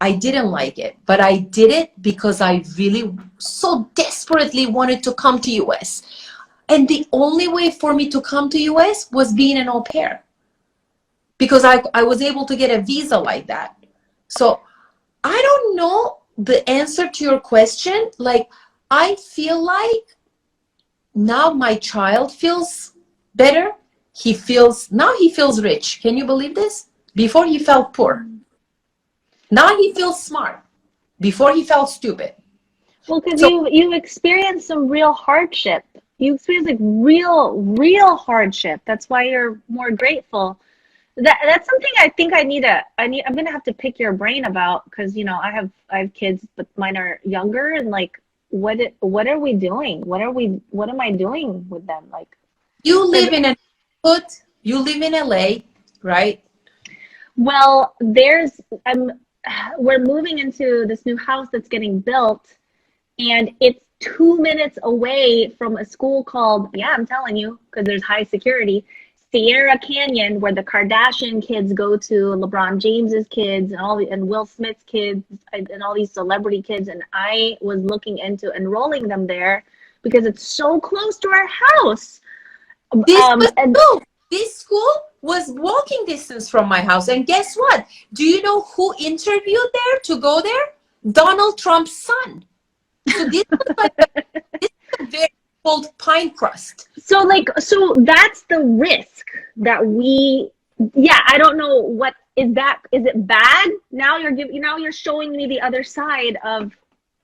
[SPEAKER 1] I didn't like it, but I did it because I really so desperately wanted to come to US. And the only way for me to come to US was being an au pair. Because I was able to get a visa like that. So I don't know the answer to your question. Like, I feel like now my child feels better. Now he feels rich. Can you believe this? Before he felt poor. Now he feels smart. Before he felt stupid.
[SPEAKER 2] Well, because you experienced some real hardship. You experienced like real hardship. That's why you're more grateful. That's something I think I'm gonna have to pick your brain about, because you know I have kids, but mine are younger, and like what are we doing? What am I doing with them? Like,
[SPEAKER 1] you live in you live in LA, right?
[SPEAKER 2] Well, we're moving into this new house that's getting built, and it's 2 minutes away from a school called, yeah, I'm telling you, because there's high security, Sierra Canyon, where the Kardashian kids go to, LeBron James's kids, and Will Smith's kids, and all these celebrity kids. And I was looking into enrolling them there because it's so close to our house.
[SPEAKER 1] This school was walking distance from my house. And guess what? Do you know who interviewed there to go there? Donald Trump's son. So this was like this is a very
[SPEAKER 3] called pine crust.
[SPEAKER 2] So that's the risk that I don't know what is that. Is it bad? Now you're showing me the other side of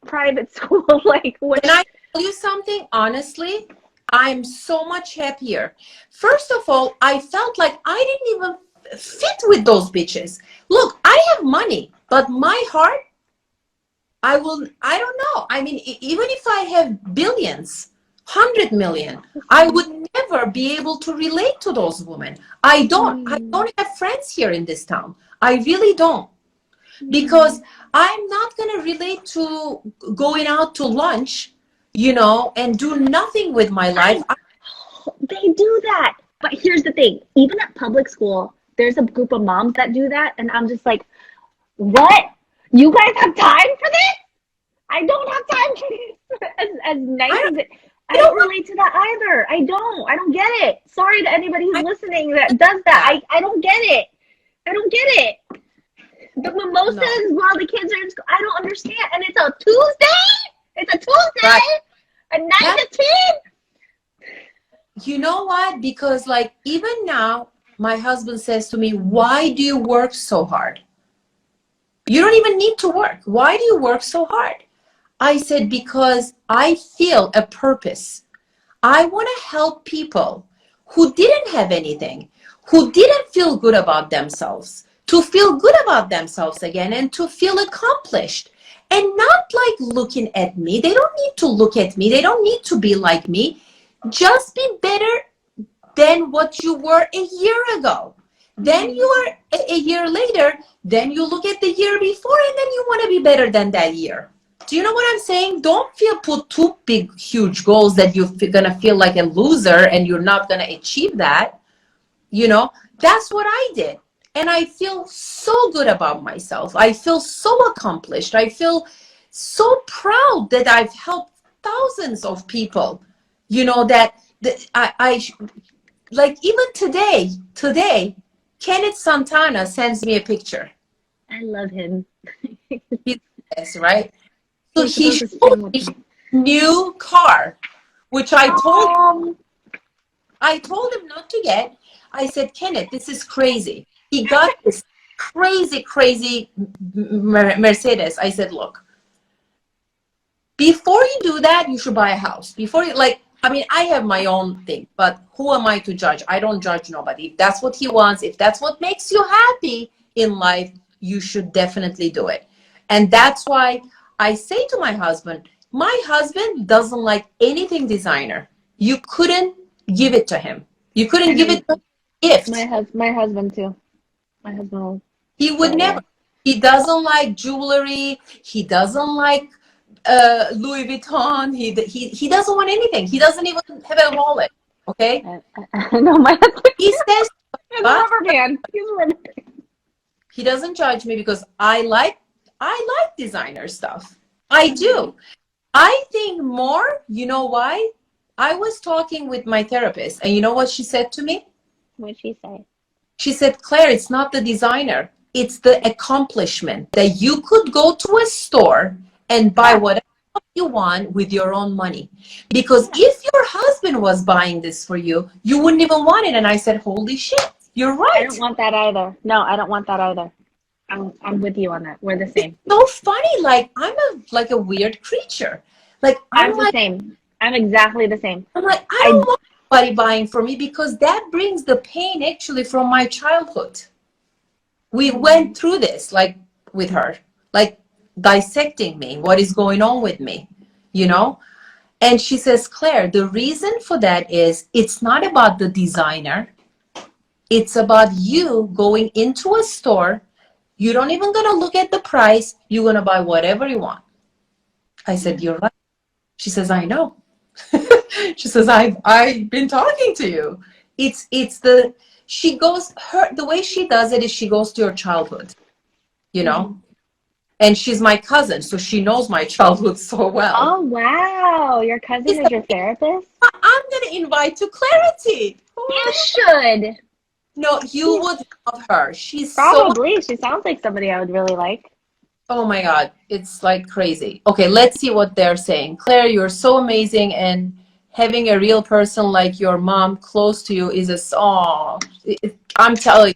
[SPEAKER 2] private school. Like, what?
[SPEAKER 3] Can I tell you something? Honestly, I'm so much happier. First of all, I felt like I didn't even fit with those bitches. Look, I have money, but my heart, I don't know. I mean, even if I have billions, 100 million, I would never be able to relate to those women. I don't have friends here in this town. I really don't. Because I'm not going to relate to going out to lunch, and do nothing with my life.
[SPEAKER 2] They do that. But here's the thing. Even at public school, there's a group of moms that do that. And I'm just like, what? You guys have time for this? I don't have time for this. As nice as it. I don't relate to that either. I don't get it. Sorry to anybody who's listening that does that. I don't get it. I don't get it. The mimosas while the kids are in school, I don't understand. And it's a Tuesday? It's a Tuesday? Right. At 9 to 10?
[SPEAKER 3] You know what? Because even now, my husband says to me, why do you work so hard? You don't even need to work. Why do you work so hard? I said, because I feel a purpose. I want to help people who didn't have anything, who didn't feel good about themselves, to feel good about themselves again and to feel accomplished. And not looking at me. They don't need to look at me. They don't need to be like me. Just be better than what you were a year ago. Then you are a year later, then you look at the year before and then you want to be better than that year. Do you know what I'm saying? Don't put too big, huge goals that you're going to feel like a loser and you're not going to achieve that. That's what I did. And I feel so good about myself. I feel so accomplished. I feel so proud that I've helped thousands of people, that I even today, Kenneth Santana sends me a picture.
[SPEAKER 2] I love him.
[SPEAKER 3] Yes, right? So he showed me new car, which I told him not to get. I said, Kenneth, this is crazy. He got this crazy Mercedes. I said, look, before you do that, you should buy a house. Before you, I have my own thing, but who am I to judge? I don't judge nobody. If that's what he wants, if that's what makes you happy in life, you should definitely do it. And that's why I say to my husband doesn't like anything designer. You couldn't give it to him. You couldn't give it to gift.
[SPEAKER 2] My husband too. My husband.
[SPEAKER 3] He would never. He doesn't like jewelry. He doesn't like Louis Vuitton. He doesn't want anything. He doesn't even have a wallet. Okay.
[SPEAKER 2] I know my husband.
[SPEAKER 3] He says,
[SPEAKER 2] he's a rubber band. He's a rubber band.
[SPEAKER 3] He doesn't judge me because I like designer stuff. I do. I think more. You know why? I was talking with my therapist, and you know what she said to me?
[SPEAKER 2] What'd she say?
[SPEAKER 3] She said, Claire, it's not the designer. It's the accomplishment that you could go to a store and buy whatever you want with your own money. Because if your husband was buying this for you, you wouldn't even want it. And I said, holy shit, you're right.
[SPEAKER 2] I don't want that either. No, I don't want that either. I'm with you on that. We're the same.
[SPEAKER 3] It's so funny. I'm a weird creature.
[SPEAKER 2] I'm the same. I'm exactly the same.
[SPEAKER 3] I'm like, I don't want anybody buying for me because that brings the pain actually from my childhood. We went through this with her, dissecting me, what is going on with me, And she says, Claire, the reason for that is it's not about the designer. It's about you going into a store. You don't even gonna look at the price. You're gonna buy whatever you want. I said, you're right. She says, I know. She says, I've been talking to you. The way she does it is she goes to your childhood, and she's my cousin, so she knows my childhood so well.
[SPEAKER 2] Oh, wow. Your cousin is your therapist?
[SPEAKER 3] I'm going to invite to Kleri-TEA.
[SPEAKER 2] You should.
[SPEAKER 3] No, you would love her. She's
[SPEAKER 2] probably. She sounds like somebody I would really like.
[SPEAKER 3] Oh my God. It's crazy. Okay, let's see what they're saying. Claire, you're so amazing and having a real person like your mom close to you is a song. I'm telling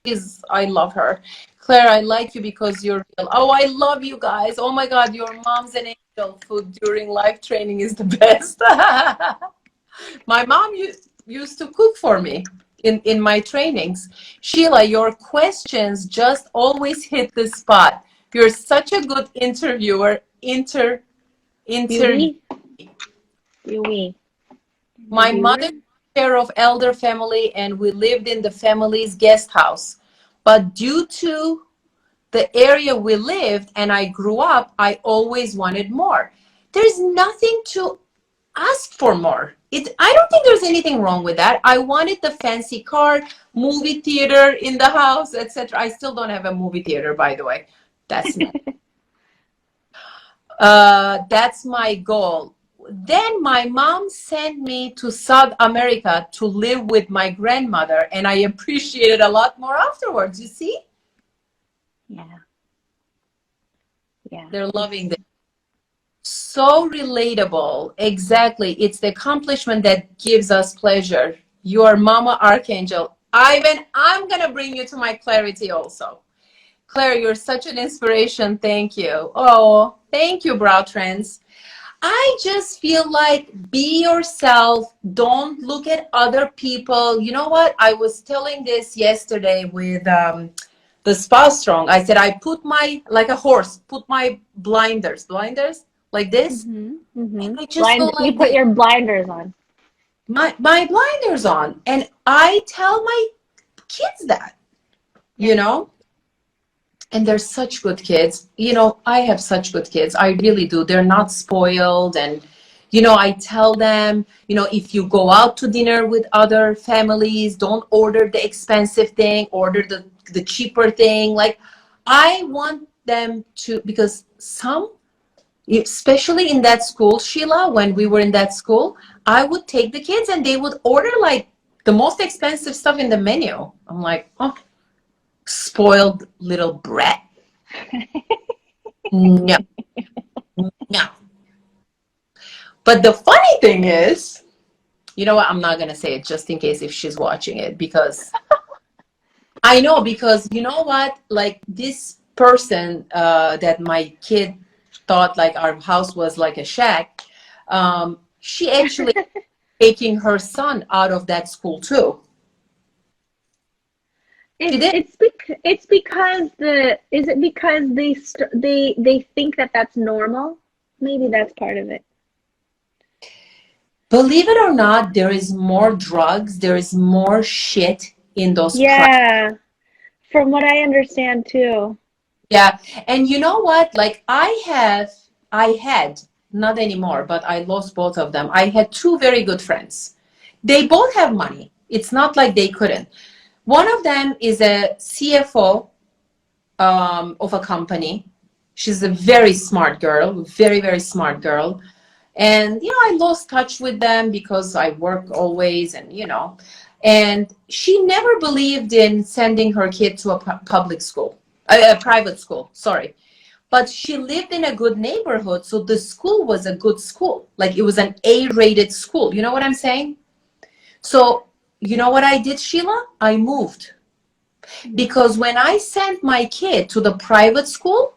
[SPEAKER 3] you, I love her. Claire, I like you because you're real. Oh, I love you guys. Oh my God, your mom's an angel. Food during live training is the best. My mom used to cook for me in my trainings. Sheila, your questions just always hit the spot. You're such a good interviewer. Interview.
[SPEAKER 2] Yui? Yui.
[SPEAKER 3] My mother took care of elder family and we lived in the family's guest house. But due to the area we lived and I grew up, I always wanted more. There's nothing to ask for more. I don't think there's anything wrong with that. I wanted the fancy car, movie theater in the house, etc. I still don't have a movie theater, by the way. That's not. That's my goal. Then my mom sent me to South America to live with my grandmother, and I appreciate it a lot more afterwards. You see?
[SPEAKER 2] Yeah. Yeah.
[SPEAKER 3] They're loving this. So relatable. Exactly. It's the accomplishment that gives us pleasure. Your mama archangel. Ivan, I'm going to bring you to my Kleri-TEA also. Claire, you're such an inspiration. Thank you. Oh, thank you, Brow Trends. I just feel like be yourself. Don't look at other people. You know what? I was telling this yesterday with the Spouse Strong. I said, I put like a horse, put my blinders like this.
[SPEAKER 2] Mm-hmm. Mm-hmm.
[SPEAKER 3] And I just go like
[SPEAKER 2] you put your blinders on.
[SPEAKER 3] my blinders on. And I tell my kids that, you know, and they're such good kids. You know, I have such good kids. I really do. They're not spoiled. And, you know, I tell them, you know, if you go out to dinner with other families, don't order the expensive thing, order the cheaper thing. Like, I want them to, because especially in that school, Sheila, when we were in that school, I would take the kids and they would order like the most expensive stuff in the menu. I'm like, oh, spoiled little brat. No. No. But the funny thing is, you know what? I'm not going to say it just in case if she's watching it, because I know, because you know what? Like this person that my kid thought like our house was like a shack, she actually taking her son out of that school too.
[SPEAKER 2] It's because is it because they think that that's normal? Maybe that's part of it.
[SPEAKER 3] Believe it or not, there is more drugs, there is more shit in those.
[SPEAKER 2] Yeah, from what I understand too.
[SPEAKER 3] Yeah, and you know what? Like I had, not anymore, but I lost both of them. I had two very good friends. They both have money. It's not like they couldn't. One of them is a CFO of a company. She's a very smart girl, very, very smart girl. And, you know, I lost touch with them because I work always and, you know, and she never believed in sending her kid to a public school, a private school, sorry. But she lived in a good neighborhood. So the school was a good school. Like it was an A-rated school. You know what I'm saying? So you know what I did, Sheila? I moved. Because when I sent my kid to the private school,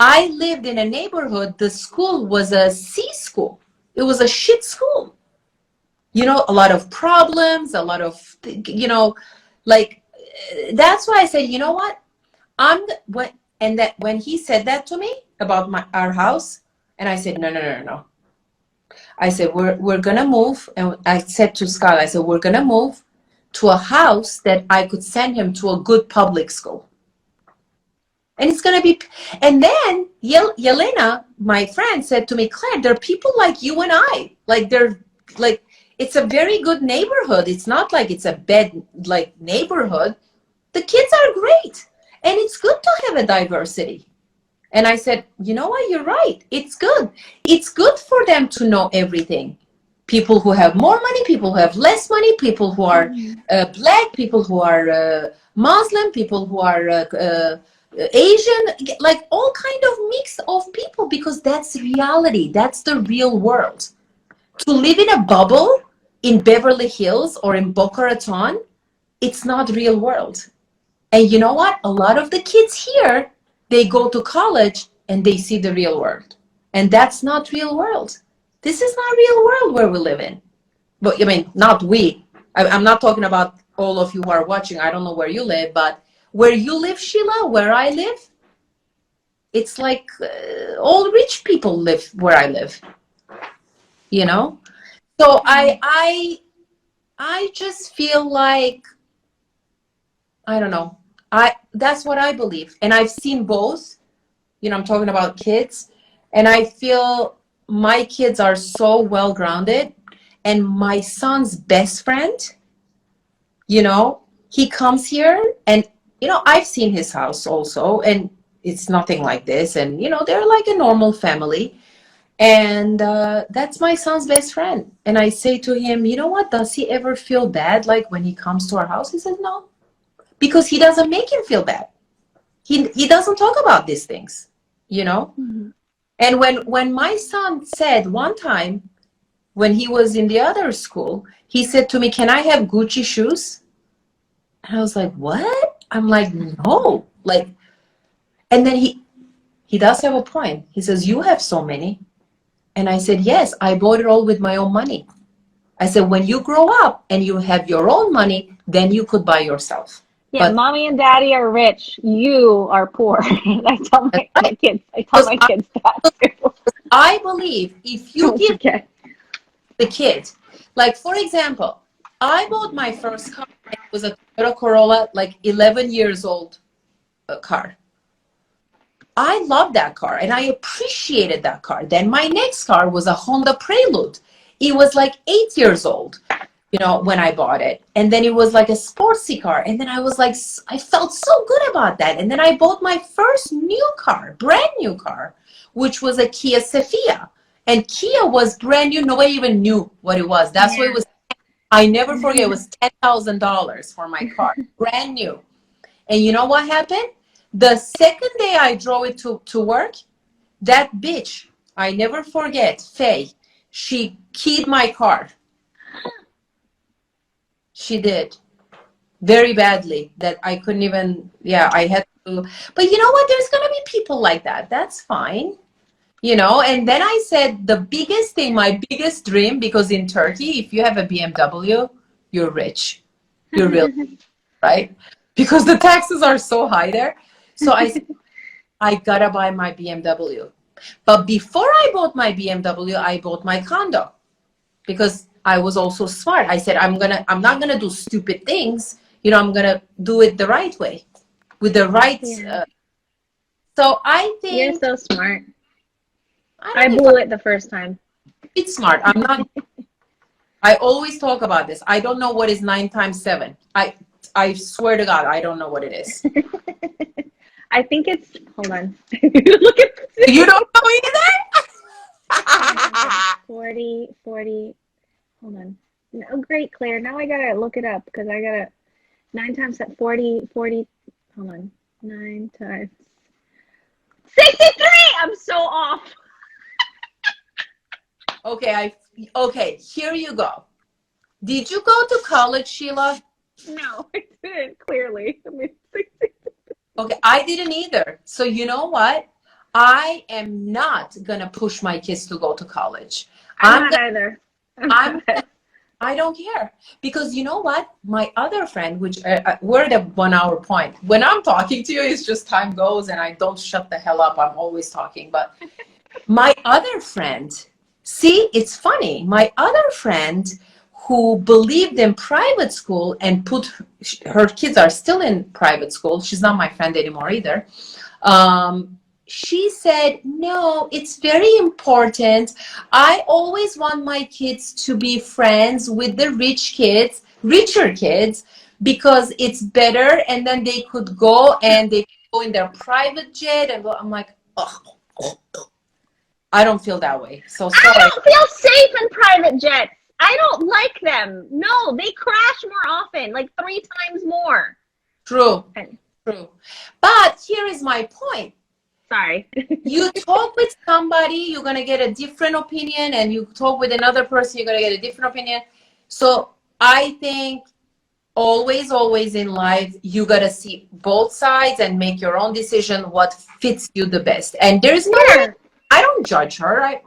[SPEAKER 3] I lived in a neighborhood. The school was a C school. It was a shit school. You know, a lot of problems, a lot of, you know, like, that's why I said, you know what? When he said that to me about our house, and I said, no. I said, we're going to move. And I said to Scott, I said, we're going to move to a house that I could send him to a good public school. And it's going to be, and then Yelena, my friend, said to me, Claire, there are people like you and I, like they're like, it's a very good neighborhood. It's not like it's a bad like neighborhood. The kids are great. And it's good to have a diversity. And I said, you know what? You're right. It's good. It's good for them to know everything. People who have more money, people who have less money, people who are black, people who are Muslim, people who are Asian, like all kind of mix of people, because that's reality. That's the real world.
[SPEAKER 1] To live in a bubble in Beverly Hills or in Boca Raton, it's not real world. And you know what? A lot of the kids here, they go to college and they see the real world. And that's not real world. This is not real world where we live in. But I mean, not we. I'm not talking about all of you who are watching. I don't know where you live, but where you live, Sheila, where I live, it's like all rich people live where I live. You know? So I just feel like, I don't know. That's what I believe. And I've seen both. You know, I'm talking about kids. And I feel my kids are so well grounded. And my son's best friend, you know, he comes here and, you know, I've seen his house also. And it's nothing like this. And, you know, they're like a normal family. And that's my son's best friend. And I say to him, you know what? Does he ever feel bad like when he comes to our house? He said, no. Because he doesn't make him feel bad. He doesn't talk about these things, you know? Mm-hmm. And when my son said one time, when he was in the other school, he said to me, can I have Gucci shoes? And I was like, what? I'm like, no. Like, and then he does have a point. He says, you have so many. And I said, yes, I bought it all with my own money. I said, when you grow up and you have your own money, then you could buy yourself.
[SPEAKER 2] Yeah, but mommy and daddy are rich. You are poor. I tell my kids that.
[SPEAKER 1] I believe if you give the kid, like for example, I bought my first car. It was a Toyota Corolla, like 11 years old car. I loved that car and I appreciated that car. Then my next car was a Honda Prelude. It was like 8 years old, you know, when I bought it. And then it was like a sportsy car. And then I was like, I felt so good about that. And then I bought my first new car, brand new car, which was a Kia Sophia. And Kia was brand new. Nobody even knew what it was. That's what it was. I never forget. It was $10,000 for my car, brand new. And you know what happened? The second day I drove it to work, that bitch, I never forget, Faye, she keyed my car. She did. Very badly, that I couldn't even, I had to. But you know what? There's going to be people like that. That's fine. You know, and then I said the biggest thing, my biggest dream, because in Turkey, if you have a BMW, you're rich. You're real, right? Because the taxes are so high there. So I said, I gotta buy my BMW. But before I bought my BMW, I bought my condo because I was also smart. I said, I'm not gonna do stupid things. You know, I'm gonna do it the right way, with the right. So I think
[SPEAKER 2] you're so smart. I blew it the first time.
[SPEAKER 1] It's smart. I'm not. I always talk about this. I don't know what is 9 times 7. I swear to God, I don't know what it is.
[SPEAKER 2] I think it's, hold on. Look at this.
[SPEAKER 1] You don't know either?
[SPEAKER 2] 40, hold on. Oh, great, Claire. Now I gotta look it up because I gotta, 9 times 40, hold on. 9 times 63! I'm so off.
[SPEAKER 1] Okay, here you go. Did you go to college, Sheila?
[SPEAKER 2] No, I didn't, clearly. I mean,
[SPEAKER 1] okay, I didn't either. So you know what? I am not gonna push my kids to go to college.
[SPEAKER 2] I'm not either.
[SPEAKER 1] I don't care, because you know what? My other friend, which we're at a 1 hour point. When I'm talking to you, it's just time goes and I don't shut the hell up. I'm always talking. But my other friend, see, it's funny. My other friend who believed in private school and put her kids are still in private school. She's not my friend anymore either. She said, no, it's very important. I always want my kids to be friends with the richer kids, because it's better. And then they could go and they go in their private jet. And I'm like, oh, I don't feel that way. So sorry.
[SPEAKER 2] I don't feel safe in private jets. I don't like them. No, they crash more often, like 3 times more.
[SPEAKER 1] True. But here is my point.
[SPEAKER 2] Sorry.
[SPEAKER 1] You talk with somebody, you're going to get a different opinion, and you talk with another person, you're going to get a different opinion. So I think always in life, you got to see both sides and make your own decision what fits you the best. And there's no way, I don't judge her. I'm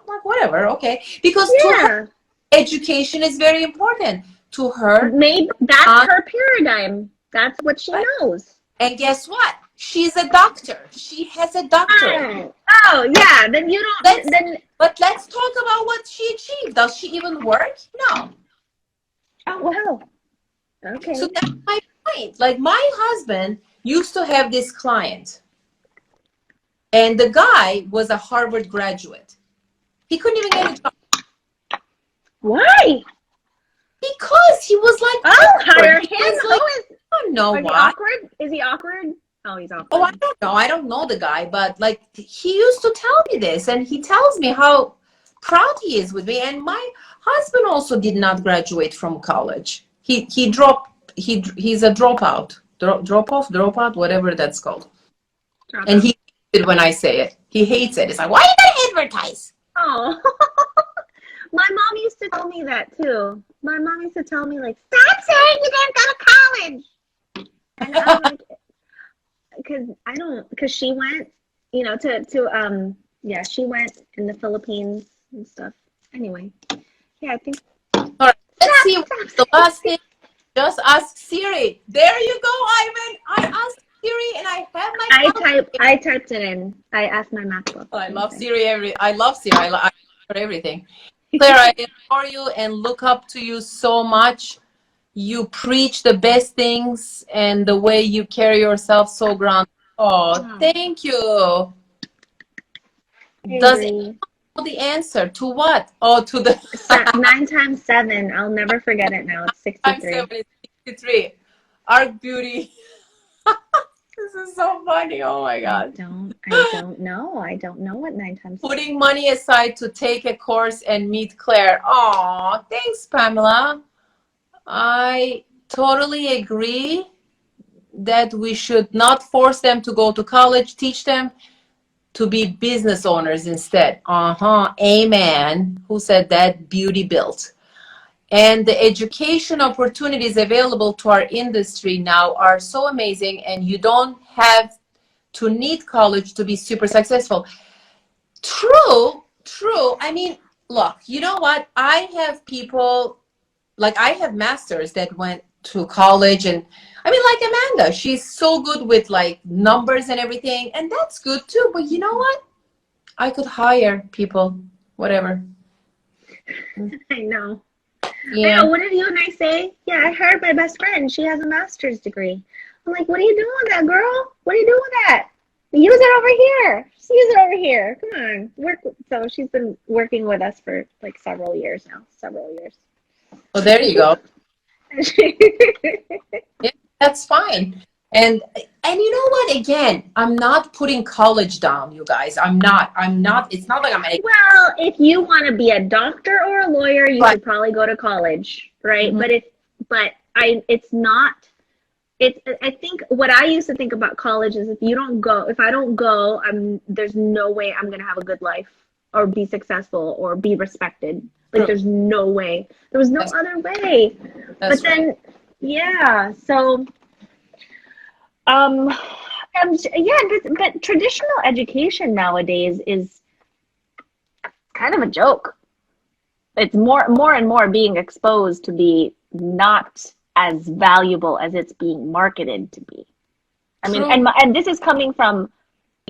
[SPEAKER 1] like, whatever, okay. Because to her, education is very important. To her,
[SPEAKER 2] maybe that's her paradigm. That's what she knows.
[SPEAKER 1] And guess what? She's a doctor. She has a doctorate.
[SPEAKER 2] Oh yeah. Then you don't.
[SPEAKER 1] But let's talk about what she achieved. Does she even work? No.
[SPEAKER 2] Oh wow. Okay.
[SPEAKER 1] So that's my point. Like my husband used to have this client, and the guy was a Harvard graduate. He couldn't even get a job.
[SPEAKER 2] Why?
[SPEAKER 1] Because he was like,
[SPEAKER 2] I'll hire him.
[SPEAKER 1] Like, I don't know why.
[SPEAKER 2] Awkward? Is he awkward? Oh, he's awkward.
[SPEAKER 1] Oh, I don't know. I don't know the guy, but like he used to tell me this, and he tells me how proud he is with me. And my husband also did not graduate from college. He's a dropout, whatever that's called. And he hates it when I say it. He hates it. It's like, why are you gonna advertise?
[SPEAKER 2] Oh. My mom used to tell me that too. My mom used to tell me like, stop saying you didn't go to college. And I was like, because she went, she went in the Philippines and stuff. Anyway, yeah, I think.
[SPEAKER 1] All right, let's see the last thing. Just ask Siri. There you go, Ivan. I asked Siri, and I have my.
[SPEAKER 2] I typed it in. I asked my MacBook.
[SPEAKER 1] I love Siri. I love Siri. I love for everything. Claire, I adore you and look up to you so much. You preach the best things, and the way you carry yourself so grounded. Oh, thank you. Does it know the answer to what? Oh, to the
[SPEAKER 2] 9 times 7. I'll never forget it now. It's 63.
[SPEAKER 1] 7 is 63. Art beauty. This is so funny. Oh my God.
[SPEAKER 2] I don't know. I don't know what 9 times 7.
[SPEAKER 1] Putting money aside to take a course and meet Claire. Oh, thanks, Pamela. I totally agree that we should not force them to go to college, teach them to be business owners instead. Amen. Who said that? Beauty built. And the education opportunities available to our industry now are so amazing, and you don't have to need college to be super successful. True. I mean, look, you know what? I have people, like I have masters that went to college, and I mean, like Amanda, she's so good with like numbers and everything, and that's good too. But you know what? I could hire people, whatever.
[SPEAKER 2] I know.
[SPEAKER 1] Yeah.
[SPEAKER 2] I know. What did you and I say? Yeah, I heard my best friend. She has a master's degree. I'm like, what are you doing with that, girl? What are you doing with that? Use it over here. Just use it over here. Come on. So she's been working with us for like several years now.
[SPEAKER 1] Well, there you go. Yeah, that's fine. And you know what? Again, I'm not putting college down, you guys. I'm not. It's not like I'm.
[SPEAKER 2] Well, if you want to be a doctor or a lawyer, you should probably go to college, right? Mm-hmm. I think what I used to think about college is if I don't go, there's no way I'm gonna have a good life or be successful or be respected. Like there's no way. There was no other way. But then, yeah. So, but traditional education nowadays is kind of a joke. It's more and more being exposed to be not as valuable as it's being marketed to be. I mean, and this is coming from,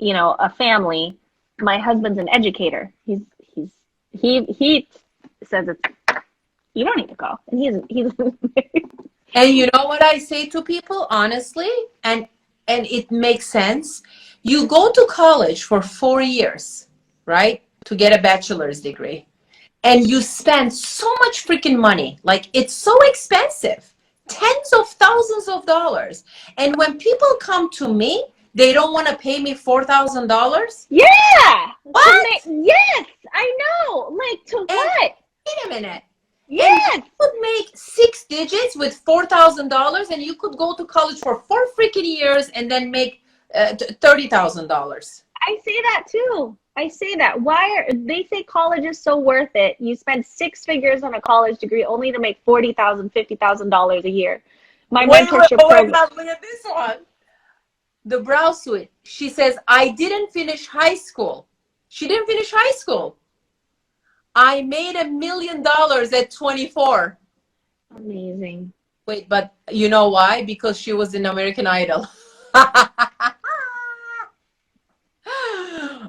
[SPEAKER 2] a family. My husband's an educator. He says you don't need to go, and he's.
[SPEAKER 1] And you know what I say to people, honestly, and it makes sense. You go to college for 4 years, right, to get a bachelor's degree, and you spend so much freaking money. Like, it's so expensive, tens of thousands of dollars. And when people come to me, they don't want to pay me $4,000.
[SPEAKER 2] Yeah.
[SPEAKER 1] What?
[SPEAKER 2] Yes, I know. Like, to what?
[SPEAKER 1] Wait a minute.
[SPEAKER 2] Yes.
[SPEAKER 1] And you could make 6 digits with $4,000, and you could go to college for 4 freaking years and then make $30,000.
[SPEAKER 2] I say that too. I say that. They say college is so worth it? You spend 6 figures on a college degree only to make $40,000, $50,000 a year. My mentorship program.
[SPEAKER 3] Look at this one. The brow suit. She says, I didn't finish high school. She didn't finish high school. I made $1 million at 24.
[SPEAKER 2] Amazing.
[SPEAKER 3] Wait, but you know why? Because she was in American Idol.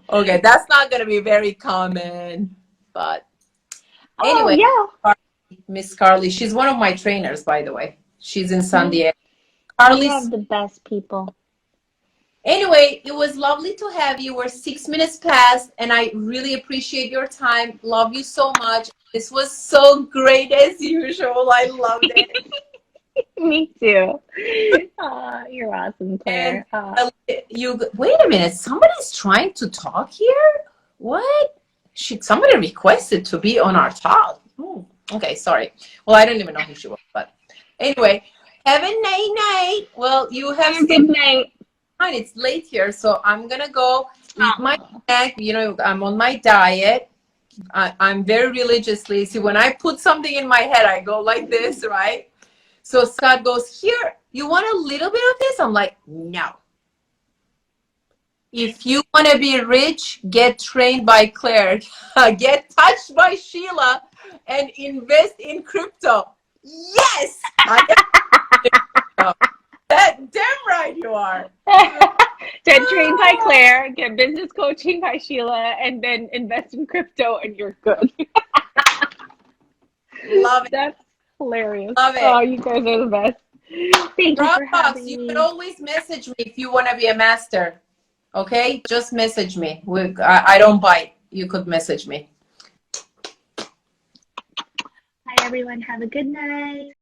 [SPEAKER 3] Okay, that's not going to be very common. But anyway,
[SPEAKER 2] yeah.
[SPEAKER 3] Miss Carly, she's one of my trainers, by the way. She's in San Diego.
[SPEAKER 2] We have the best people.
[SPEAKER 3] Anyway, it was lovely to have you. We're 6 minutes past, and I really appreciate your time. Love you so much. This was so great as usual. I loved it.
[SPEAKER 2] Me too. You're awesome, Claire.
[SPEAKER 3] Wait a minute. Somebody's trying to talk here? What? Somebody requested to be on our talk. Okay, sorry. Well, I don't even know who she was, but anyway, have a night. Well, you have a
[SPEAKER 2] good night.
[SPEAKER 3] It's late here, so I'm gonna go eat my snack. You know, I'm on my diet. I'm very religiously. See, when I put something in my head, I go like this, right? So Scott goes, here, you want a little bit of this? I'm like, no. If you want to be rich, get trained by Claire, get touched by Sheila, and invest in crypto. Yes! That damn right you are.
[SPEAKER 2] Get trained by Claire, get business coaching by Sheila, and then invest in crypto, and you're good.
[SPEAKER 3] Love it.
[SPEAKER 2] That's hilarious.
[SPEAKER 3] Love it.
[SPEAKER 2] Oh, you guys are the best. Thank you for having me.
[SPEAKER 3] You can always message me if you want to be a master. Okay? Just message me. I don't bite. You could message me.
[SPEAKER 2] Hi, everyone. Have a good night.